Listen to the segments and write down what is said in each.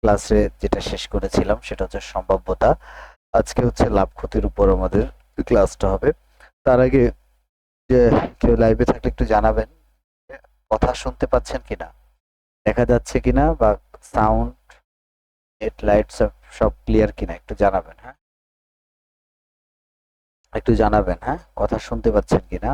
ক্লাসে যেটা শেষ করেছিলাম সেটা হচ্ছে সম্ভাব্যতা। আজকে হচ্ছে লাভ ক্ষতির উপর আমাদের ক্লাসটা হবে। তার আগে যে কেউ লাইভে থাকলে একটু জানাবেন যে কথা শুনতে পাচ্ছেন কিনা, দেখা যাচ্ছে কিনা, বা সাউন্ড, নেট, লাইট সব সব ক্লিয়ার কিনা একটু জানাবেন। হ্যাঁ, একটু জানাবেন। হ্যাঁ, কথা শুনতে পাচ্ছেন কিনা।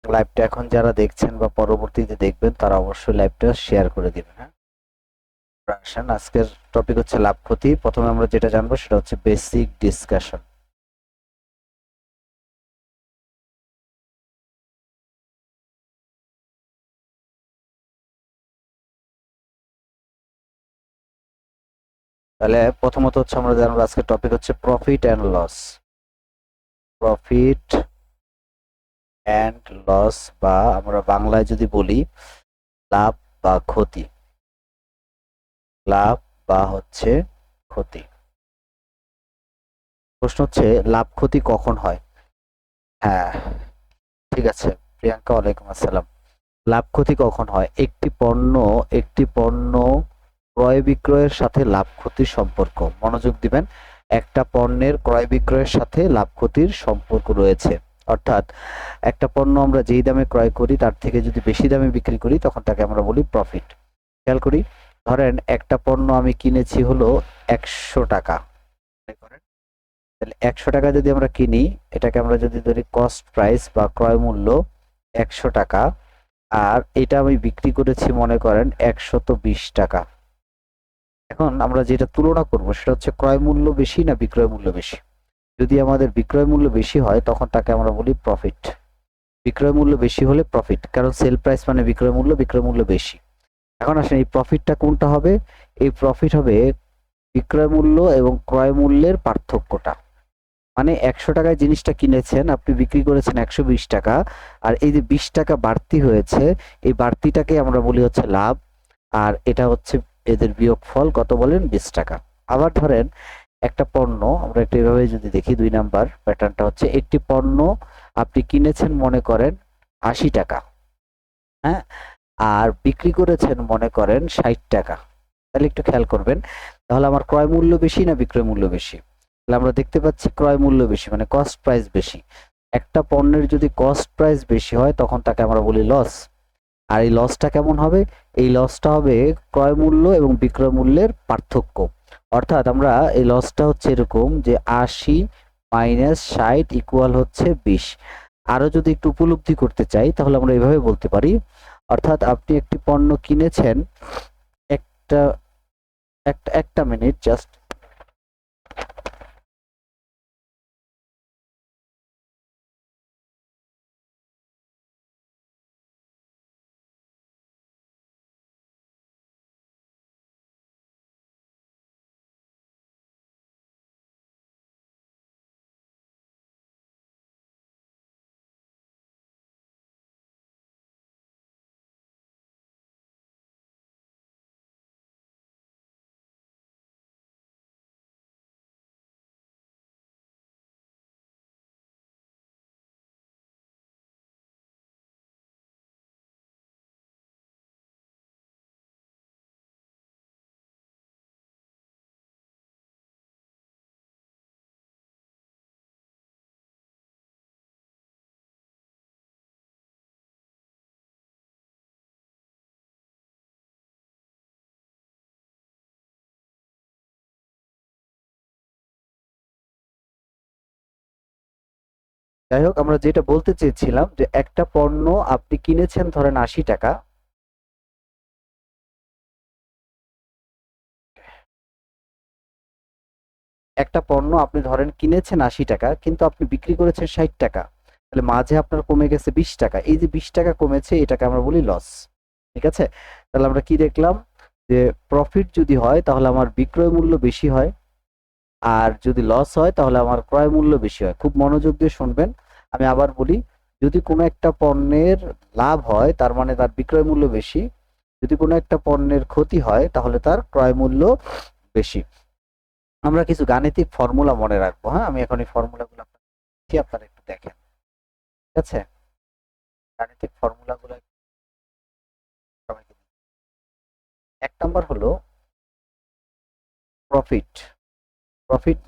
লাইভটা এখন যারা দেখছেন বা পরবর্তীতে দেখবেন তারা অবশ্যই লাইভটা শেয়ার করে দিবেন। হ্যাঁ, আসেন, আজকের টপিক হচ্ছে লাভ ক্ষতি। প্রথমে আমরা যেটা জানবো সেটা হচ্ছে বেসিক ডিসকাশন। তাহলে প্রথমত হচ্ছে আমরা জানবো আজকের টপিক হচ্ছে profit and loss. Profit and loss, বা আমরা বাংলায় যদি বলি লাভ বা ক্ষতি। লাভ বা হচ্ছে ক্ষতি। প্রশ্ন হচ্ছে লাভ ক্ষতি কখন হয়। হ্যাঁ, ঠিক আছে। প্রিয়াঙ্কা, ওয়ালাইকুম আসসালাম। লাভ ক্ষতি কখন হয়? একটি পণ্য ক্রয় বিক্রয়ের সাথে লাভ ক্ষতির সম্পর্ক। মনোযোগ দিবেন। একটা পণ্যের ক্রয় বিক্রয়ের সাথে লাভ ক্ষতির সম্পর্ক রয়েছে। অর্থাৎ একটা পণ্য আমরা যেই দামে ক্রয় করি তার থেকে যদি বেশি দামে বিক্রি করি তখন তাকে আমরা বলি প্রফিট। খেয়াল করি, ধরেন একটা পণ্য আমি কিনেছি হলো ১০০ টাকা। মনে করেন, তাহলে ১০০ টাকা যদি আমরা কিনি, এটাকে আমরা যদি ধরি কস্ট প্রাইস বা ক্রয় মূল্য ১০০ টাকা, আর এটা আমি বিক্রি করেছি মনে করেন ১২০ টাকা। এখন আমরা যেটা তুলনা করব সেটা হচ্ছে ক্রয় মূল্য বেশি না বিক্রয় মূল্য বেশি। যদি আমাদের বিক্রয় মূল্য বেশি হয় তখন তাকে আমরা বলি প্রফিট। বিক্রয় মূল্য বেশি হলে প্রফিট, কারণ সেল প্রাইস মানে বিক্রয় মূল্য বেশি। এখন আসেন, এই প্রফিটটা কোনটা হবে? এই প্রফিট হবে বিক্রয় মূল্য এবং ক্রয় মূল্যের পার্থক্যটা। মানে ১০০ টাকায় জিনিসটা কিনেছেন, আপনি বিক্রি করেছেন ১২০ টাকা, আর এই যে ২০ টাকা বাড়তি হয়েছে, এই বাড়তিটাকে আমরা বলি হচ্ছে লাভ। আর এটা হচ্ছে এদের বিয়োগফল, কত বলেন? ২০ টাকা। আবার ধরেন একটা পণ্য, আমরা একটু এভাবে যদি দেখি, ২ নাম্বার প্যাটার্নটা হচ্ছে একটি পণ্য আপনি কিনেছেন মনে করেন ৮০ টাকা, হ্যাঁ, আর বিক্রি করেছেন মনে করেন ৬০ টাকা। তাহলে একটু খেয়াল করবেন, তাহলে আমার ক্রয় মূল্য বেশি না বিক্রয় মূল্য বেশি? তাহলে আমরা দেখতে পাচ্ছি ক্রয় মূল্য বেশি, মানে কস্ট প্রাইস বেশি। একটা পণ্যের যদি কস্ট প্রাইস বেশি হয় তখন তাকে আমরা বলি লস। আর এই লসটা কেমন হবে? এই লসটা হবে ক্রয় মূল্য এবং বিক্রয় মূল্যের পার্থক্য। অর্থাৎ আমরা এই লসটা হচ্ছে এরকম যে ৮০ মাইনাস ৬০ ইকুয়াল হচ্ছে ২০। আরো যদি একটু উপলব্ধি করতে চাই তাহলে আমরা এভাবে বলতে পারি, অর্থাৎ আপনি একটি পণ্য কিনেছেন, একটা একটা একটা মিনিট জাস্ট। যাই হোক, আমরা যেটা বলতে চেয়েছিলাম যে একটা পণ্য আপনি কিনেছেন ধরেন ৮০ টাকা। একটা পণ্য আপনি ধরেন কিনেছেন ৮০ টাকা, কিন্তু আপনি বিক্রি করেছেন ৬০ টাকা। তাহলে মাঝে আপনার কমে গেছে ২০ টাকা। এই যে ২০ টাকা কমেছে এটাকে আমরা বলি লস। ঠিক আছে? তাহলে আমরা কি দেখলাম? যে প্রফিট যদি হয় তাহলে আমার বিক্রয় মূল্য বেশি হয়, আর যদি লস হয় তাহলে আমার ক্রয় মূল্য বেশি হয়। খুব মনোযোগ দিয়ে শুনবেন। আমি আবার বলি, যদি কোনো একটা পণ্যের লাভ হয় তার মানে তার বিক্রয় মূল্য বেশি। যদি কোনো একটা পণ্যের ক্ষতি হয় তাহলে তার ক্রয় মূল্য বেশি। আমরা কিছু গাণিতিক ফর্মুলা মনে রাখবো। হ্যাঁ, আমি এখন এই ফর্মুলাগুলো আপনারা একটু দেখেন। ঠিক আছে? গাণিতিক ফর্মুলাগুলো এক নাম্বার হলো প্রফিট। প্রফিট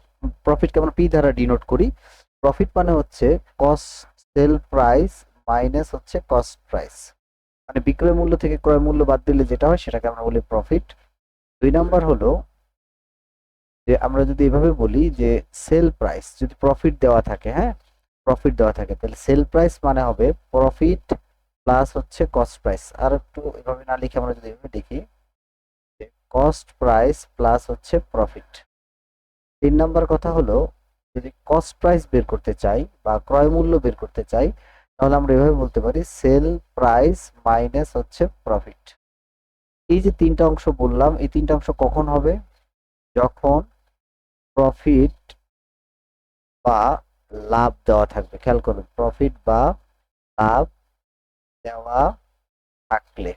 প্রফিটকে আমরা পি দ্বারা ডিনোট করি। প্রফিট মানে হচ্ছে কস্ট সেল প্রাইস মাইনাস হচ্ছে কস্ট প্রাইস, মানে বিক্রয় মূল্য থেকে ক্রয় মূল্য বাদ দিলে যেটা হয় সেটাকে আমরা বলি প্রফিট। দুই নাম্বার হলো যে আমরা যদি এভাবে বলি যে সেল প্রাইস যদি প্রফিট দেওয়া থাকে, হ্যাঁ প্রফিট দেওয়া থাকে, তাহলে সেল প্রাইস মানে হবে প্রফিট প্লাস হচ্ছে কস্ট প্রাইস। আর একটু এভাবে না লিখে আমরা যদি এভাবে লিখি যে কস্ট প্রাইস প্লাস হচ্ছে প্রফিট। তিন নাম্বার কথা হলো যদি কস্ট প্রাইস বের করতে চাই বা ক্রয় মূল্য বের করতে চাই, তাহলে আমরা এভাবে বলতে পারি সেল প্রাইস মাইনাস হচ্ছে প্রফিট। এই যে তিনটা অংশ বললাম, এই তিনটা অংশ কখন হবে? যখন প্রফিট বা লাভ দেওয়া থাকবে। খেয়াল করুন, প্রফিট বা লাভ দেওয়া থাকলে,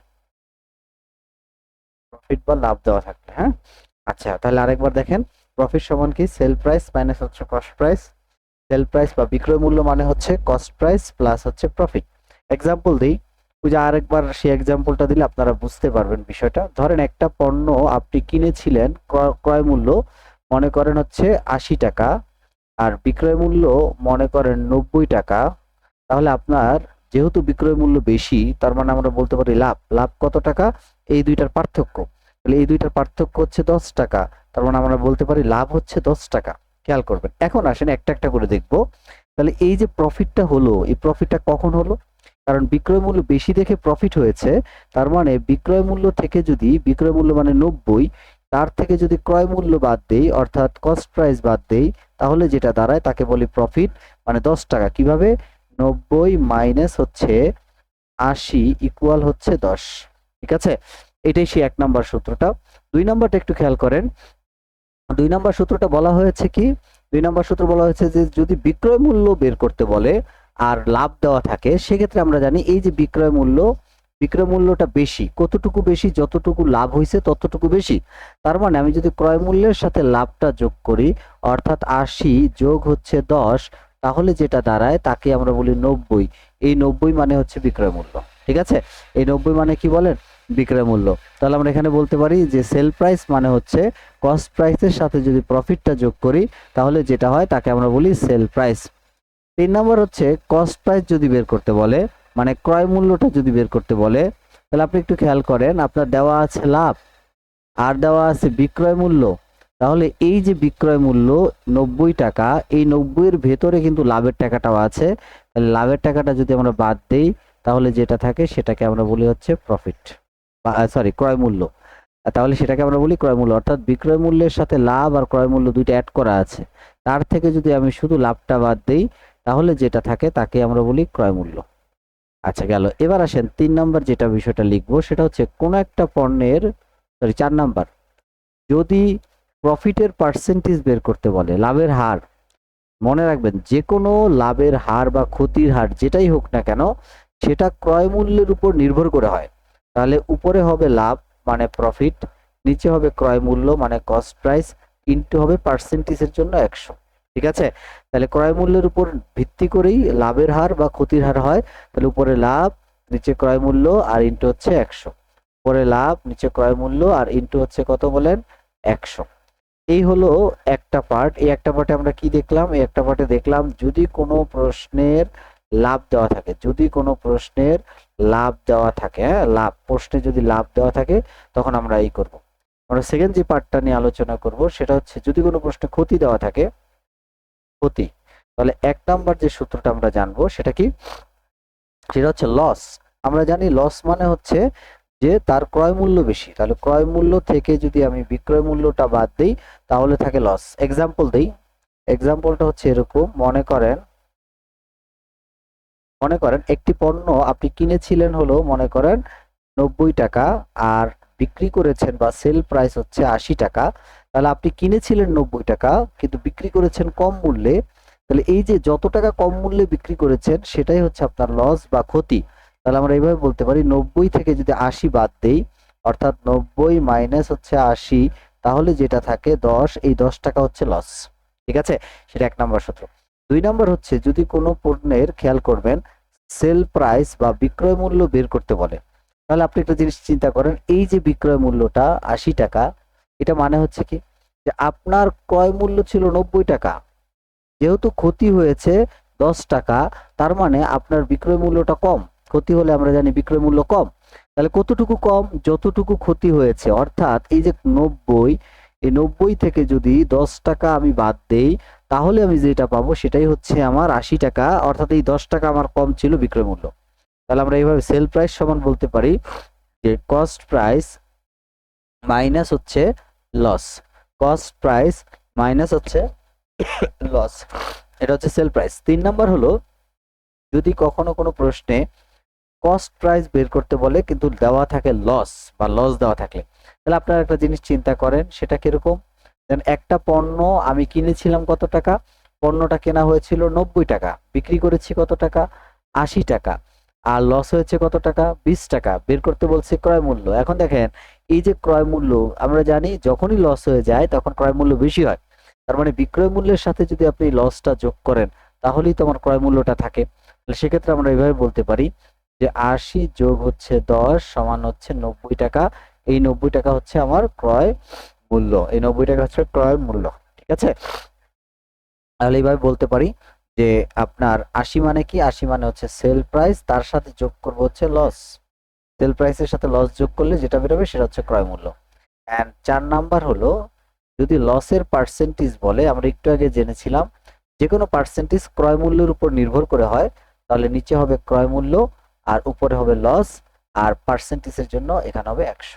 প্রফিট বা লাভ দেওয়া থাকলে, হ্যাঁ। আচ্ছা, তাহলে আরেকবার দেখেন, প্রফিট সমান কি? সেল প্রাইস মাইনাস হচ্ছে কস্ট প্রাইস। সেল প্রাইস বা বিক্রয় মূল্য মানে হচ্ছে কস্ট প্রাইস প্লাস হচ্ছে প্রফিট। এক্সাম্পল দিই, ওই যে আরেকবার সেই এক্সাম্পলটা দিলে আপনারা বুঝতে পারবেন বিষয়টা। ধরেন একটা পণ্য আপনি কিনেছিলেন, ক্রয় মূল্য মনে করেন হচ্ছে ৮০ টাকা আর বিক্রয় মূল্য মনে করেন ৯০ টাকা। তাহলে আপনার যেহেতু বিক্রয় মূল্য বেশি, তার মানে আমরা বলতে পারি লাভ। লাভ কত টাকা? এই দুইটার পার্থক্য। তাহলে এই দুইটার পার্থক্য হচ্ছে ১০ টাকা, তার মানে আমরা বলতে পারি লাভ হচ্ছে ১০ টাকা। খেয়াল করবেন। এখন আসেন একটা একটা করে দেখব। তাহলে এই যে প্রফিটটা হলো, এই প্রফিটটা কখন হলো? কারণ বিক্রয় মূল্য বেশি দেখে প্রফিট হয়েছে। তার মানে বিক্রয় মূল্য থেকে যদি, বিক্রয় মূল্য মানে ৯০, তার থেকে যদি ক্রয় মূল্য বাদ দেই অর্থাৎ কস্ট প্রাইস বাদ দেই, তাহলে যেটা দাঁড়ায় তাকে বলি প্রফিট, মানে ১০ টাকা। কিভাবে? ৯০ মাইনাস হচ্ছে ৮০ ইকুয়াল হচ্ছে ১০। ঠিক আছে, এটাই সেই এক নাম্বার সূত্রটা। দুই নাম্বারটা একটু খেয়াল করেন। দুই নাম্বার সূত্রটা বলা হয়েছে কি? দুই নাম্বার সূত্র বলা হয়েছে যে যদি বিক্রয় মূল্য বের করতে বলে আর লাভ দেওয়া থাকে, সেক্ষেত্রে আমরা জানি এই যে বিক্রয় মূল্য, বিক্রয় মূল্যটা বেশি। কতটুকু বেশি? যতটুকু লাভ হয়েছে ততটুকু বেশি। তার মানে আমি যদি ক্রয় মূল্যের সাথে লাভটা যোগ করি অর্থাৎ ৮০ যোগ হচ্ছে ১০, তাহলে যেটা দাঁড়ায় তাকে আমরা বলি ৯০। এই ৯০ মানে হচ্ছে বিক্রয় মূল্য। ঠিক আছে, এই ৯০ মানে কি বলেন? বিক্রয় মূল্য। তাহলে আমরা এখানে বলতে পারি যে সেল প্রাইস মানে হচ্ছে কস্ট প্রাইসের সাথে যদি প্রফিটটা যোগ করি তাহলে যেটা হয় তাকে আমরা বলি সেল প্রাইস। তিন নম্বর হচ্ছে কস্ট প্রাইস যদি বের করতে বলে, মানে ক্রয় মূল্যটা যদি বের করতে বলে, তাহলে আপনি একটু খেয়াল করেন, আপনার দেওয়া আছে লাভ আর দেওয়া আছে বিক্রয় মূল্য। তাহলে এই যে বিক্রয় মূল্য ৯০ টাকা, এই ৯০-এর ভেতরে কিন্তু লাভের টাকাটাও আছে। তাহলে লাভের টাকাটা যদি আমরা বাদ দেই তাহলে যেটা থাকে সেটাকে আমরা বলি হচ্ছে প্রফিট, বা সরি ক্রয় মূল্য। তাহলে সেটাকে আমরা বলি ক্রয় মূল্য, অর্থাৎ বিক্রয় মূল্যের সাথে লাভ আর ক্রয় মূল্য দুইটা অ্যাড করা আছে। তার থেকে যদি আমি শুধু লাভটা বাদ দেই তাহলে যেটা থাকে তাকে আমরা বলি ক্রয় মূল্য। আচ্ছা গেল। এবার আসেন ৩ নাম্বার যেটা বিষয়টা লিখবো সেটা হচ্ছে কোন একটা পণ্যের, সরি ৪ নাম্বার, যদি প্রফিটের পার্সেন্টেজ বের করতে বলে, লাভের হার। মনে রাখবেন যে কোনো লাভের হার বা ক্ষতির হার যেটাই হোক না কেন সেটা ক্রয় মূল্যের উপর নির্ভর করে হয়। তাহলে উপরে হবে লাভ মানে প্রফিট, নিচে হবে ক্রয় মূল্য মানে কস্ট প্রাইস, ইনটু হবে পার্সেন্টেজের জন্য ১০০। ঠিক আছে, তাহলে ক্রয় মূল্যের উপর ভিত্তি করেই লাভের হার বা ক্ষতির হার হয়। তাহলে উপরে লাভ, নিচে ক্রয় মূল্য আর ইনটু হচ্ছে ১০০। উপরে লাভ, নিচে ক্রয় মূল্য আর ইনটু হচ্ছে কত বলেন? ১০০। এই হলো একটা পার্ট। এই একটা পার্টে আমরা কি দেখলাম? এই একটা পার্টে দেখলাম যদি কোনো প্রশ্নের লাভ দেওয়া থাকে, যদি কোনো প্রশ্নের লাভ দেওয়া থাকে, হ্যাঁ লাভ, প্রশ্নে যদি লাভ দেওয়া থাকে তখন আমরা এই করব। আমরা সেকেন্ড যে পার্টটা নিয়ে আলোচনা করব সেটা হচ্ছে যদি কোনো প্রশ্নে ক্ষতি দেওয়া থাকে, ক্ষতি, তাহলে এক নাম্বার যে সূত্রটা আমরা জানবো সেটা কি? সেটা হচ্ছে লস। আমরা জানি লস মানে হচ্ছে যে তার ক্রয় মূল্য বেশি, তাহলে ক্রয় মূল্য থেকে যদি আমি বিক্রয় মূল্যটা বাদ দিই তাহলে থাকে লস। এক্সাম্পল দেই, এক্সাম্পলটা হচ্ছে এরকম, মনে করেন একটি পণ্য আপনি কিনেছিলেন হলো মনে করেন ৯০ টাকা আর বিক্রি করেছেন বা সেল প্রাইস হচ্ছে ৮০ টাকা। তাহলে আপনি কিনেছিলেন ৯০ টাকা কিন্তু বিক্রি করেছেন কম মূল্যে। তাহলে এই যে যত টাকা কম মূল্যে বিক্রি করেছেন সেটাই হচ্ছে আপনার লস বা ক্ষতি। তাহলে আমরা এইভাবে বলতে পারি ৯০ থেকে যদি ৮০ বাদ দেই অর্থাৎ ৯০ মাইনাস হচ্ছে ৮০, তাহলে যেটা থাকে ১০, এই ১০ টাকা হচ্ছে লস। ঠিক আছে, সেটা এক নাম্বার সূত্র। দুই নাম্বার হচ্ছে যদি কোনো পণ্যের, খেয়াল করবেন, সেল প্রাইস বা বিক্রয় মূল্য বের করতে বলে, তাহলে আপনি একটা জিনিস চিন্তা করেন, এই যে বিক্রয় মূল্যটা 80 টাকা, এটা মানে হচ্ছে কি যে আপনার ক্রয় মূল্য ছিল 90 টাকা, যেহেতু ক্ষতি হয়েছে 10 টাকা, তার মানে আপনার বিক্রয় মূল্যটা কম। ক্ষতি হলে আমরা জানি বিক্রয় মূল্য কম। তাহলে কতটুকু কম? যতটুকু ক্ষতি হয়েছে, অর্থাৎ এই যে 90, এই 90 থেকে যদি 10 টাকা আমি বাদ দেই, তাহলে আমি যেটা পাবো সেটাই হচ্ছে আমার 80 টাকা, অর্থাৎ এই 10 টাকা আমার কম ছিল বিক্রয় মূল্য। তাহলে আমরা এইভাবে সেল প্রাইস সমান বলতে পারি যে কস্ট প্রাইস মাইনাস হচ্ছে লস, কস্ট প্রাইস মাইনাস হচ্ছে লস, এটা হচ্ছে সেল প্রাইস। 3 নাম্বার হলো, যদি কখনো কোনো প্রশ্নে কস্ট প্রাইস বের করতে বলে কিন্তু দেওয়া থাকে লস বা লস দেওয়া থাকলে, তাহলে আপনারা একটা জিনিস চিন্তা করেন, সেটা কিরকম। দেন একটা পণ্য আমি কিনেছিলাম কত টাকা, পণ্যটা কেনা হয়েছিল 90 টাকা, বিক্রি করেছি কত টাকা, 80 টাকা, আর লস হয়েছে কত টাকা, 20 টাকা। বের করতে বলছে ক্রয় মূল্য। এখন দেখেন, এই যে ক্রয় মূল্য, আমরা জানি যখনই লস হয়ে যায় তখন ক্রয় মূল্য বেশি হয়। তার মানে বিক্রয় মূল্যের সাথে যদি আপনি লসটা যোগ করেন, তাহলেই তোমার ক্রয় মূল্যটা থাকে। তাহলে সেক্ষেত্রে আমরা এইভাবে বলতে পারি যে 80 যোগ হচ্ছে 10 সমান হচ্ছে 90 টাকা। এই 90 টাকা হচ্ছে আমার ক্রয় মূল্য, এই 90 টাকা হচ্ছে ক্রয় মূল্য। ঠিক আছে, তাহলে এইভাবে বলতে পারি যে আপনার 80 মানে কি, 80 মানে হচ্ছে সেল প্রাইস, তার সাথে যোগ করবো হচ্ছে লস। সেল প্রাইসের সাথে লস যোগ করলে যেটা বেরোবে সেটা হচ্ছে ক্রয় মূল্য। এন্ড 4 নাম্বার হলো, যদি লসের পার্সেন্টেজ বলে, আমরা একটু আগে জেনেছিলাম যে কোনো পার্সেন্টেজ ক্রয় মূল্যের উপর নির্ভর করে হয়, তাহলে নিচে হবে ক্রয় মূল্য আর উপরে হবে লস, আর পার্সেন্টেজের জন্য এখানে হবে 100।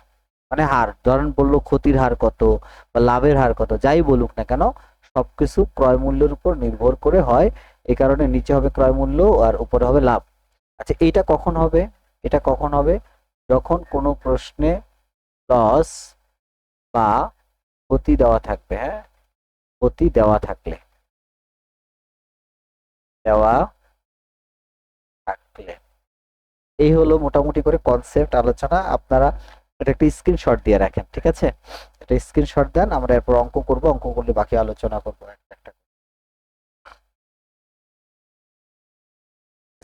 মানে হার, ধরেন বললো ক্ষতির হার কত বা লাভের হার কত, যাই বলুক না কেন, সবকিছু ক্রয় মূল্যের উপর নির্ভর করে হয়। এই কারণে নিচে হবে ক্রয় মূল্য আর উপরে হবে লাভ। আচ্ছা, এটা কখন হবে? এটা কখন হবে? যখন কোনো প্রশ্নে লস বা ক্ষতি দেওয়া থাকবে। হ্যাঁ, ক্ষতি দেওয়া থাকলে, দেওয়া থাকলে। এই হলো মোটামুটি করে কনসেপ্ট আলোচনা। আপনারা এটা একটা স্ক্রিনশট দিয়ে রাখেন, ঠিক আছে? এটা স্ক্রিনশট দেন, আমরা এরপর অঙ্ক করব, অঙ্ক করলে বাকি আলোচনা করবো একটা একটা।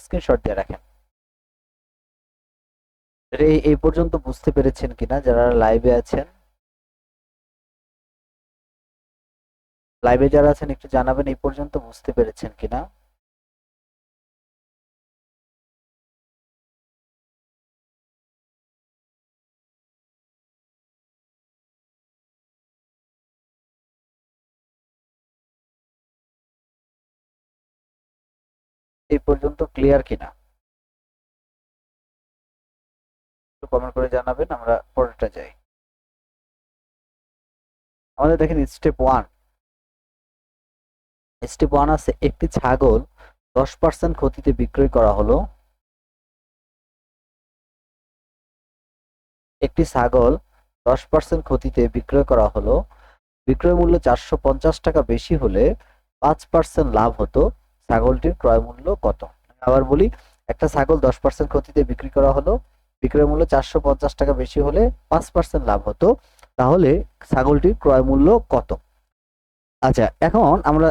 স্ক্রিনশট দিয়ে রাখেন। এই পর্যন্ত বুঝতে পেরেছেন কিনা যারা লাইভে আছেন? লাইভে যারা আছেন একটু জানাবেন এই পর্যন্ত বুঝতে পেরেছেন কিনা। এই পর্যন্ত ক্লিয়ার কিনা একটু কমেন্ট করে জানাবেন, আমরা পরেরটা যাই। আমাদের দেখেন স্টেপ 1, স্টেপ 1 আছে, একটি ছাগল 10% ক্ষতিতে বিক্রয় করা হলো। একটি ছাগল 10% ক্ষতিতে বিক্রয় করা হলো। বিক্রয় মূল্য 450 টাকা বেশি হলে 5% লাভ হতো। ছাগলটির ক্রয় মূল্য কত? আবার বলি, একটা ছাগল 10% ক্ষতিতে বিক্রি করা হলো, বিক্রয় মূল্য 450 টাকা বেশি হলে 5% লাভ হতো, তাহলে ছাগলটির ক্রয় মূল্য কত? আচ্ছা, এখন আমরা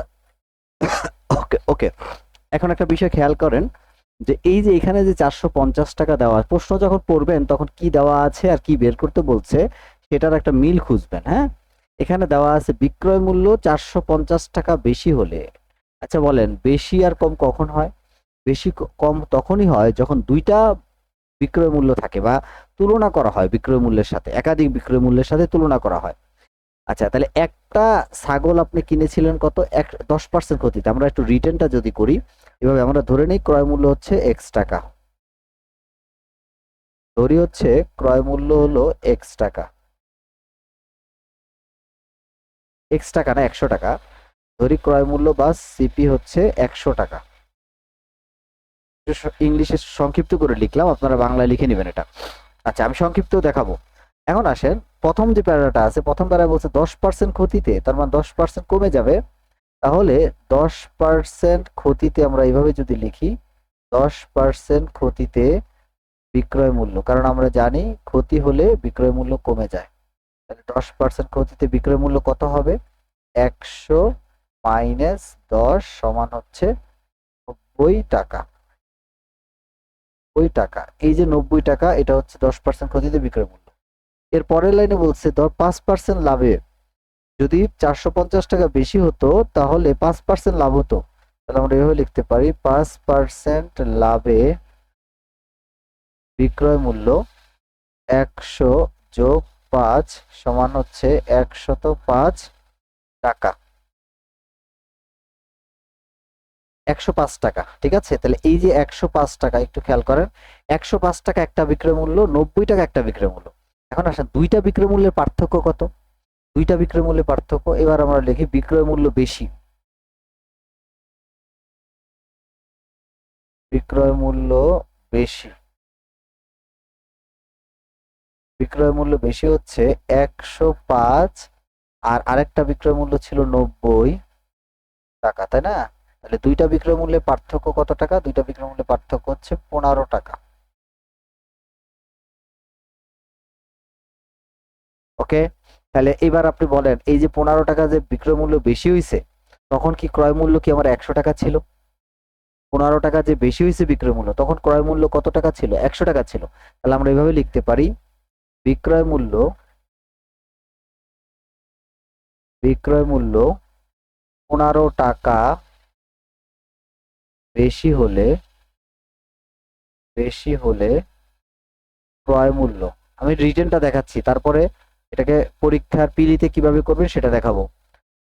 ওকে ওকে, এখন একটা বিষয় খেয়াল করেন যে এই যে এখানে যে 450 টাকা দেওয়া, প্রশ্ন যখন পড়বেন তখন কি দেওয়া আছে আর কি বের করতে বলছে সেটার একটা মিল খুঁজবেন। হ্যাঁ, এখানে দেওয়া আছে বিক্রয় মূল্য 450 টাকা বেশি হলে। আচ্ছা বলেন, বেশি আর কম কখন হয়? বেশি কম তখনই হয় যখন দুইটা বিক্রয় মূল্য থাকে বা তুলনা করা হয়, বিক্রয় মূল্যের সাথে একাধিক বিক্রয় মূল্যের সাথে তুলনা করা হয়। আচ্ছা, তাহলে একটা ছাগল আপনি কিনেছিলেন কত, 10% ক্ষতিতে। আমরা একটু রিটার্নটা যদি করি, এভাবে আমরা ধরে নিই ক্রয় মূল্য হচ্ছে x টাকা, ধরি হচ্ছে ক্রয় মূল্য হলো x টাকা, x টাকা না 100 টাকা, ধরি ক্রয় মূল্য বা সিপি হচ্ছে 100 টাকা। ইংলিশে সংক্ষিপ্ত করে লিখলাম, আপনারা বাংলায় লিখে নেবেন এটা। আচ্ছা, আমি সংক্ষিপ্ত দেখাবো। এখন আসেন, প্রথম যে প্যারাটা আছে, প্রথম প্যারা বলছে 10% ক্ষতিতে, তার মানে 10% কমে যাবে। তাহলে 10% ক্ষতিতে আমরা এইভাবে যদি লিখি, 10% ক্ষতিতে বিক্রয় মূল্য, কারণ আমরা জানি ক্ষতি হলে বিক্রয় মূল্য কমে যায়। তাহলে 10% ক্ষতিতে বিক্রয় মূল্য কত হবে? 100 মাইনাস 10 সমান হচ্ছে 90 টাকা। টাকা। এই যে 90 টাকা, এটা হচ্ছে 10% ক্ষতিতে বিক্রয় মূল্য। এর পরের লাইনে বলছে ধর 5% লাভে যদি 450 টাকা বেশি হতো তাহলে 5% লাভ হতো। তাহলে আমরা এভাবে লিখতে পারি 5% লাভে বিক্রয় মূল্য 100 যোগ 5 সমান হচ্ছে 105 টাকা, 105 টাকা। ঠিক আছে, তাহলে এই যে 105 টাকা, একটু খেয়াল করেন, 105 টাকা একটা বিক্রয় মূল্য, 90 টাকা একটা বিক্রয় মূল্য। এখন আসেন দুইটা বিক্রয় মূল্যের পার্থক্য কত? দুইটা বিক্রয় মূল্যের পার্থক্য, এবার আমরা লিখি বিক্রয় মূল্য বেশি। বিক্রয় মূল্য বেশি, বিক্রয় মূল্য বেশি হচ্ছে 105, আর আরেকটা বিক্রয় মূল্য ছিল 90 টাকা, তাই না? তাহলে দুইটা বিক্রয় মূল্যের পার্থক্য কত টাকা? দুইটা বিক্রয় মূল্যের পার্থক্য হচ্ছে 15 টাকা। ওকে, তাহলে এবার আপনি বলেন এই যে 15 টাকা যে বিক্রয় মূল্য বেশি হয়েছে, তখন কি ক্রয় মূল্য কি আমার 100 টাকা ছিল? 15 টাকা যে বেশি হয়েছে বিক্রয় মূল্য, তখন ক্রয় মূল্য কত টাকা ছিল? 100 টাকা ছিল। তাহলে আমরা এভাবে লিখতে পারি বিক্রয় মূল্য, বিক্রয় মূল্য 15 টাকা বেশি হলে, বেশি হলে ক্রয় মূল্য, আমি রিটেনটা দেখাচ্ছি, তারপরে এটাকে পরীক্ষার পিলিতে কিভাবে করবেন সেটা দেখাবো।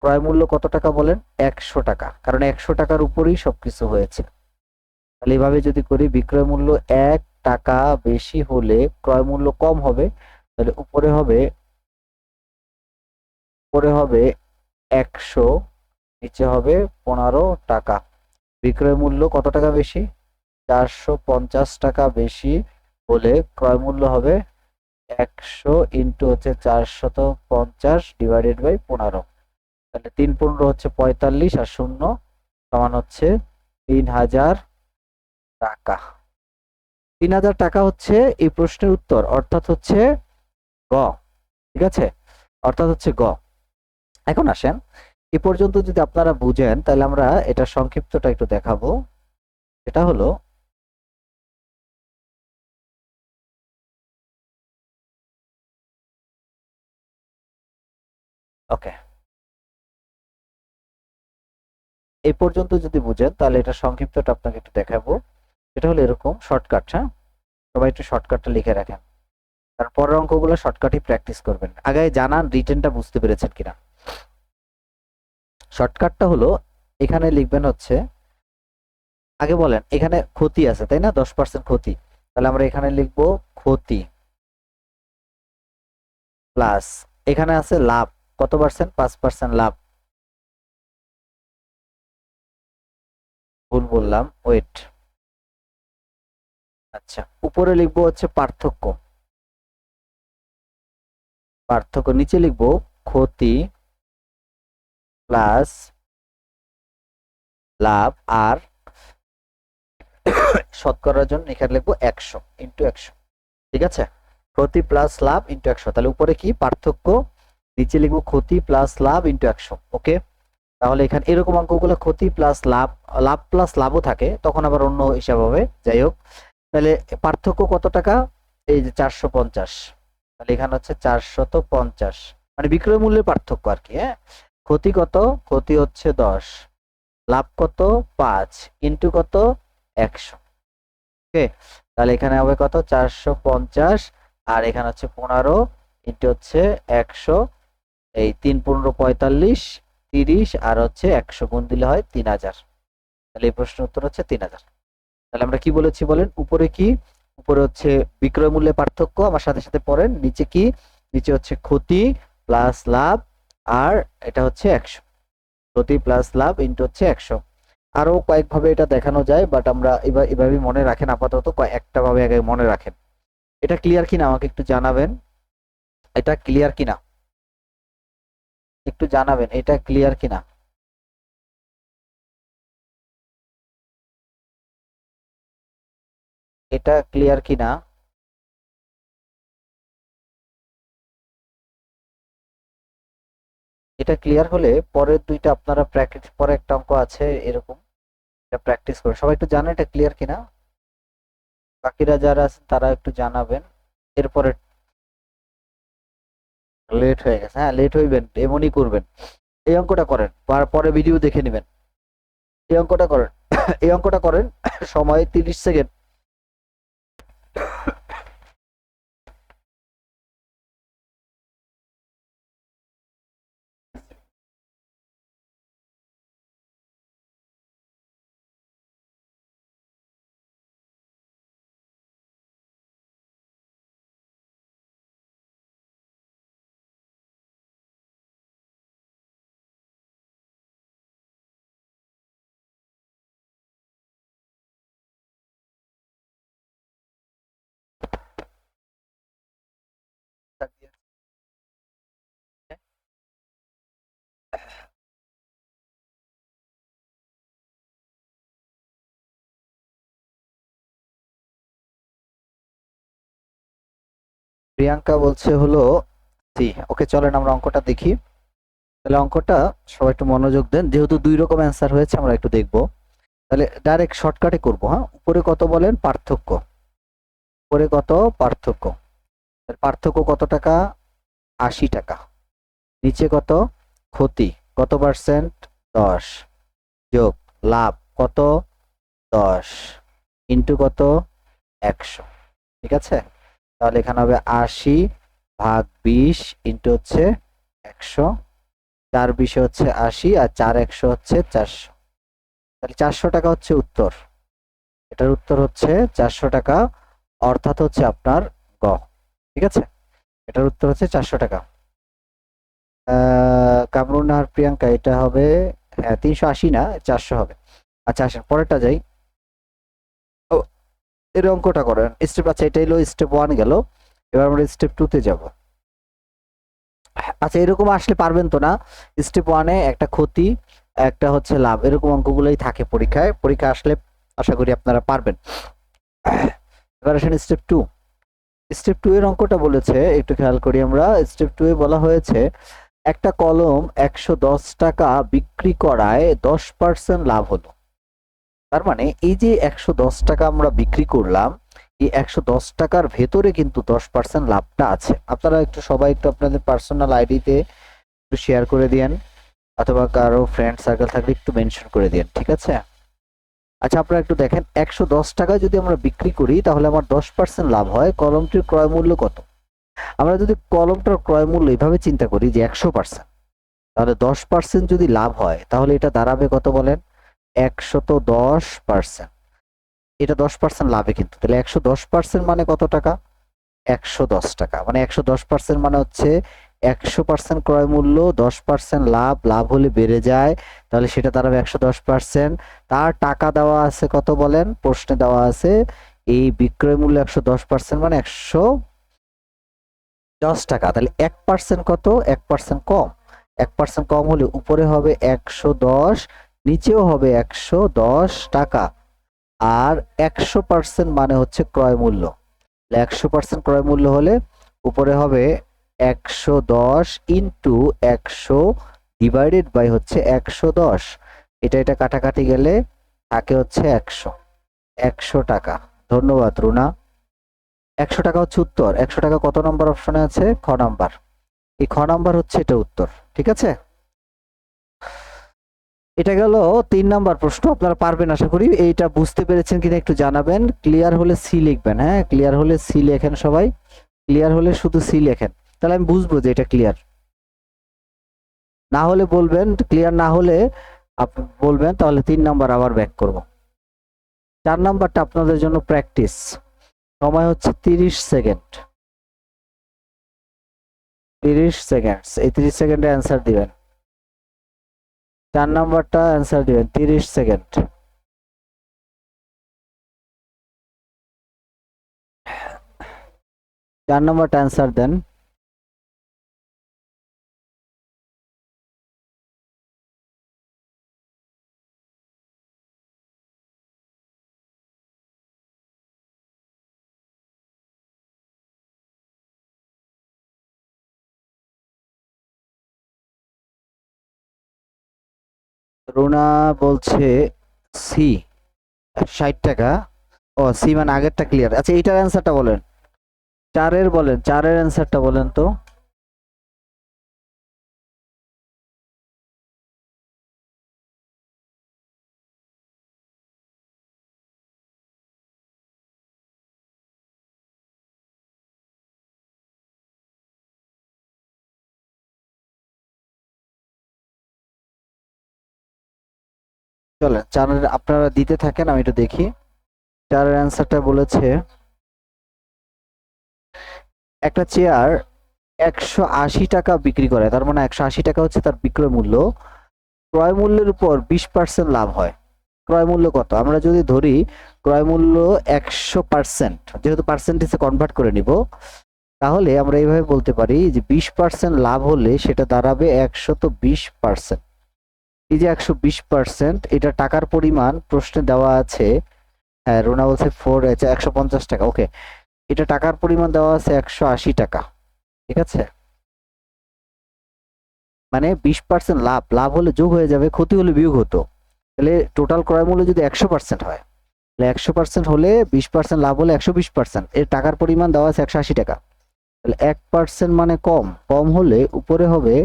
ক্রয় মূল্য কত টাকা বলেন? 100 টাকা, কারণ 100 টাকার উপরেই সবকিছু হয়েছে। তাহলে এভাবে যদি করি বিক্রয় মূল্য 1 টাকা বেশি হলে ক্রয় মূল্য কম হবে, তাহলে উপরে হবে, উপরে হবে 100, নিচে হবে 15 টাকা। বিক্রয় মূল্য কত টাকা বেশি? 450 টাকা বেশি হলে ক্রয় মূল্য হবে 100 ইন্টু হচ্ছে 450 ডিভাইডেড বাই 15। তাহলে 3 15 হচ্ছে 45, আর শূন্য সমান হচ্ছে 3000 টাকা। 3000 টাকা হচ্ছে এই প্রশ্নের উত্তর, অর্থাৎ হচ্ছে গ। ঠিক আছে, অর্থাৎ হচ্ছে গ। এখন আসেন এ পর্যন্ত যদি আপনারা বুঝেন তাহলে আমরা এটা সংক্ষিপ্তটা একটু দেখাবো। এটা হলো ওকে, এই পর্যন্ত যদি বুঝেন তাহলে এটা সংক্ষিপ্তটা আপনাকে একটু দেখাবো। এটা হলো এরকম শর্টকাট, হ্যাঁ, সবাই একটু শর্টকাটটা লিখে রাখেন, কারণ পরের অঙ্কগুলো শর্টকাটই প্র্যাকটিস করবেন। আগে জানান রিটেনটা বুঝতে পেরেছেন কিনা। শর্টকাটটা হলো এখানে লিখবেন হচ্ছে, আগে বলেন এখানে ক্ষতি আছে তাই না, 10% ক্ষতি, তাহলে আমরা এখানে লিখবো ক্ষতি প্লাস এখানে আছে লাভ, কত পার্সেন্ট? 5% লাভ, ভুল বললাম, ওয়েট। আচ্ছা, উপরে লিখবো হচ্ছে পার্থক্য, পার্থক্য, নিচে লিখবো ক্ষতি প্লাস লাভ, আর শতকরার জন্য এখানে লিখবো 100 ইন্টু 100। ঠিক আছে, ক্ষতি প্লাস লাভ ইন্টু 100, তাহলে উপরে কি পার্থক্য, নিচে লিখবো ক্ষতি প্লাস লাভ ইন্টু 100। ওকে, তাহলে এখানে এরকম অঙ্কগুলো ক্ষতি প্লাস লাভ, লাভ প্লাস লাভও থাকে, তখন আবার অন্য হিসাব হবে। যাই হোক, তাহলে পার্থক্য কত টাকা? এই যে 450, তাহলে এখানে হচ্ছে 450, মানে বিক্রয় মূল্যের পার্থক্য আর কি। হ্যাঁ, ক্ষতি কত? ক্ষতি হচ্ছে 10, লাভ কত? 5 ইন্টু কত? 100। ওকে, তাহলে এখানে হবে কত? 450, আর এখানে হচ্ছে 15 ইন্টু হচ্ছে 100, এই 3 15 45, 30, আর হচ্ছে 100 গুণ দিলে হয় 3000। তাহলে এই প্রশ্নের উত্তর হচ্ছে 3000। তাহলে আমরা কি বলেছি বলেন? উপরে কি? উপরে হচ্ছে বিক্রয় মূল্যের পার্থক্য, আমার সাথে সাথে পড়েন। নিচে কি? নিচে হচ্ছে ক্ষতি প্লাস লাভ, আর এটা হচ্ছে 100, ক্ষতি প্লাস লাভ ইন্টু হচ্ছে 100। আরো কয়েকভাবে এটা দেখানো যায়, বাট আমরা এবার এভাবে মনে রাখেন, আপাতত একটা ভাবে আগে মনে রাখেন। এটা ক্লিয়ার কিনা আমাকে একটু জানাবেন, এটা ক্লিয়ার কিনা একটু জানাবেন, এটা ক্লিয়ার কিনা। এটা ক্লিয়ার কিনা? এটা ক্লিয়ার হলে পরের দুইটা আপনারা প্র্যাকটিস, পরে একটা অঙ্ক আছে এরকম, এটা প্র্যাকটিস করুন। সবাই একটু জানেন এটা ক্লিয়ার কিনা? বাকিরা যারা আছেন তারা একটু জানাবেন। এরপরে লেট হয়ে গেছে, হ্যাঁ লেট হইবেন, এমনই করবেন। এই অঙ্কটা করেন, পরে ভিডিও দেখে নেবেন। এই অঙ্কটা করেন, এই অঙ্কটা করেন, সময় 30 সেকেন্ড। প্রিয়াঙ্কা বলছে হলো সি। ওকে চলেন আমরা অঙ্কটা দেখি। তাহলে অঙ্কটা সবাই একটু মনোযোগ দেন, যেহেতু দুই রকম অ্যান্সার হয়েছে আমরা একটু দেখবো। তাহলে ডাইরেক্ট শর্টকাটে করবো। হ্যাঁ, উপরে কত বলেন? পার্থক্য। উপরে কত? পার্থক্য। পার্থক্য কত টাকা? 80 টাকা। নিচে কত? ক্ষতি কত পার্সেন্ট? 10 যোগ লাভ কত? 10 ইন্টু কত? 100। ঠিক আছে, তাহলে এখানে হবে 80 ভাগ 20 ইন্টু হচ্ছে 100। 4 20 হচ্ছে 80 আর 4 100 হচ্ছে 400। তাহলে 400 টাকা হচ্ছে উত্তর। এটার উত্তর হচ্ছে 400 টাকা, অর্থাৎ হচ্ছে আপনার গ। ঠিক আছে, এটার উত্তর হচ্ছে 400 টাকা। কামরুন আর প্রিয়াঙ্কা এটা হবে, হ্যাঁ 380 না 400 হবে। আচ্ছা আসেন পরেরটা যাই। ও, এর অঙ্কটা করেন স্টেপ। আচ্ছা এটা হলো স্টেপ 1 গেল, এবার আমরা স্টেপ 2 তে যাব। আচ্ছা এরকম আসলে পারবেন তো না? স্টেপ 1 এ একটা ক্ষতি, একটা হচ্ছে লাভ, এরকম অঙ্কগুলোই থাকে পরীক্ষায়। পরীক্ষা আসলে আশা করি আপনারা পারবেন। এবার আসেন স্টেপ 2। স্টেপ 2 এর অঙ্কটা বলেছে, একটু খেয়াল করি আমরা। স্টেপ 2 এ বলা হয়েছে একটা কলম 110 টাকা বিক্রি করায় 10% লাভ হলো। তার মানে এই যে 110 টাকা আমরা বিক্রি করলাম, এই 110 টাকার ভেতরে কিন্তু 10% লাভটা আছে। আপনারা একটু সবাই একটু আপনাদের পার্সোনাল আইডিতে একটু শেয়ার করে দিয়েন, অথবা কারো ফ্রেন্ড সার্কেল থাকলে একটু মেনশন করে দিয়েন। ঠিক আছে, আচ্ছা আপনারা একটু দেখেন, 110 টাকায় যদি আমরা বিক্রি করি তাহলে আমার 10% লাভ হয়। কলমটির ক্রয় মূল্য কত? আমরা যদি কলমটার ক্রয় মূল্য এভাবে চিন্তা করি যে 100%, তাহলে 10% যদি লাভ হয় তাহলে এটা দাঁড়াবে কত বলেন? 110%। এটা 10% লাভে কিন্তু, তাহলে 110% মানে কত টাকা? 110 টাকা। মানে 110% মানে হচ্ছে 100% ক্রয় মূল্য, 10% লাভ, লাভ হলে বেড়ে যায়, তাহলে সেটা দাঁড়াবে 110%। তার টাকা দেওয়া আছে কত বলেন? প্রশ্নে দেওয়া আছে এই বিক্রয় মূল্য 110% মানে 110 টাকা। তাহলে 1% কত? 1% কম। 1% কম হলে উপরে হবে 110, নিচেও হবে 110 টাকা। আর 100% মানে হচ্ছে ক্রয় মূল্য। 100% ক্রয় মূল্য হলে উপরে হবে 110 ইন্টু 100 ডিভাইডেড বাই হচ্ছে 110। এটা কাটাকাটি গেলে থাকে হচ্ছে 100। 100 টাকা। ধন্যবাদ রুনা। 100 টাকা হচ্ছে উত্তর। 100 টাকা কত নম্বর অপশনে আছে? খ নাম্বার। এই খ নাম্বার হচ্ছে এটা উত্তর। ঠিক আছে, এটা গেল 3 নাম্বার প্রশ্ন। আপনারা পারবেন আশা করি। এইটা বুঝতে পেরেছেন কিনা একটু জানাবেন। ক্লিয়ার হলে সি লিখবেন। হ্যাঁ, ক্লিয়ার হলে সি লেখেন সবাই। ক্লিয়ার হলে শুধু সি লেখেন, তাহলে আমি বুঝবো যে এটা ক্লিয়ার। না হলে বলবেন, ক্লিয়ার না হলে আপনি বলবেন, তাহলে 3 নাম্বার আবার ব্যাক করব। 4 নাম্বারটা আপনাদের জন্য প্র্যাকটিস। সময় হচ্ছে 30 সেকেন্ড। 30 সেকেন্ড, এই 30 সেকেন্ডে অ্যান্সার দিবেন। 4 নাম্বারটা অ্যান্সার দিবেন 30 সেকেন্ড। চার নাম্বারটা অ্যান্সার দেন। রুনা বলছে সি, 60 টাকা। ও সি মানে আগেরটা ক্লিয়ার। আচ্ছা এইটার অ্যান্সারটা বলেন, চারের অ্যান্সারটা বলেন তো। চলেন চারের আপনারা দিতে থাকেন, আমি একটু দেখি। চারের অ্যান্সারটা বলেছে একটা চেয়ার 180 টাকা বিক্রি করে, তার মানে 180 টাকা হচ্ছে তার বিক্রয় মূল্য। ক্রয় মূল্যের উপর 20% লাভ হয়। ক্রয় মূল্য কত? আমরা যদি ধরি ক্রয় মূল্য 100%, যেহেতু পার্সেন্টেজে কনভার্ট করে নিব, তাহলে আমরা এইভাবে বলতে পারি যে 20% লাভ হলে সেটা দাঁড়াবে 120%। এই যে 120%, এটা টাকার পরিমাণ প্রশ্নে দেওয়া আছে। হ্যাঁ, রুনা বলছে 150 টাকা। ওকে, এটা টাকার পরিমাণ দেওয়া আছে 180 টাকা। ঠিক আছে, মানে 20% লাভ, লাভ হলে যোগ হয়ে যাবে, ক্ষতি হলে বিয়োগ হতো। তাহলে টোটাল ক্রয় মূল্য যদি 100% হয়, তাহলে 100% হলে 20% লাভ হলে 120%, এর টাকার পরিমাণ দেওয়া আছে 180 টাকা। তাহলে 1% মানে কম, কম হলে উপরে হবে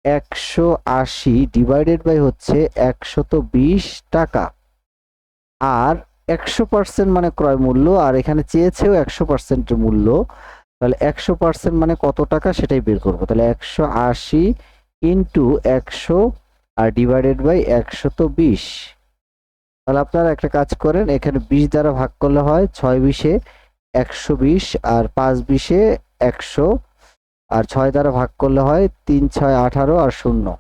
180 ডিভাইডেড বাই হচ্ছে 120 টাকা। আর 100% মানে ক্রয় মূল্য, আর এখানে চেয়েছেও 100% মূল্য। তাহলে 100% মানে কত টাকা সেটাই বের করবো। তাহলে 180 ইন্টু 100 আর ডিভাইডেড বাই 120। তাহলে আপনারা একটা কাজ করেন, এখানে 20 দ্বারা ভাগ করলে হয় 6 20-এ 120, আর 5 20-এ 100, আর 6 দ্বারা ভাগ করলে হয় 3 6 18 আর 0,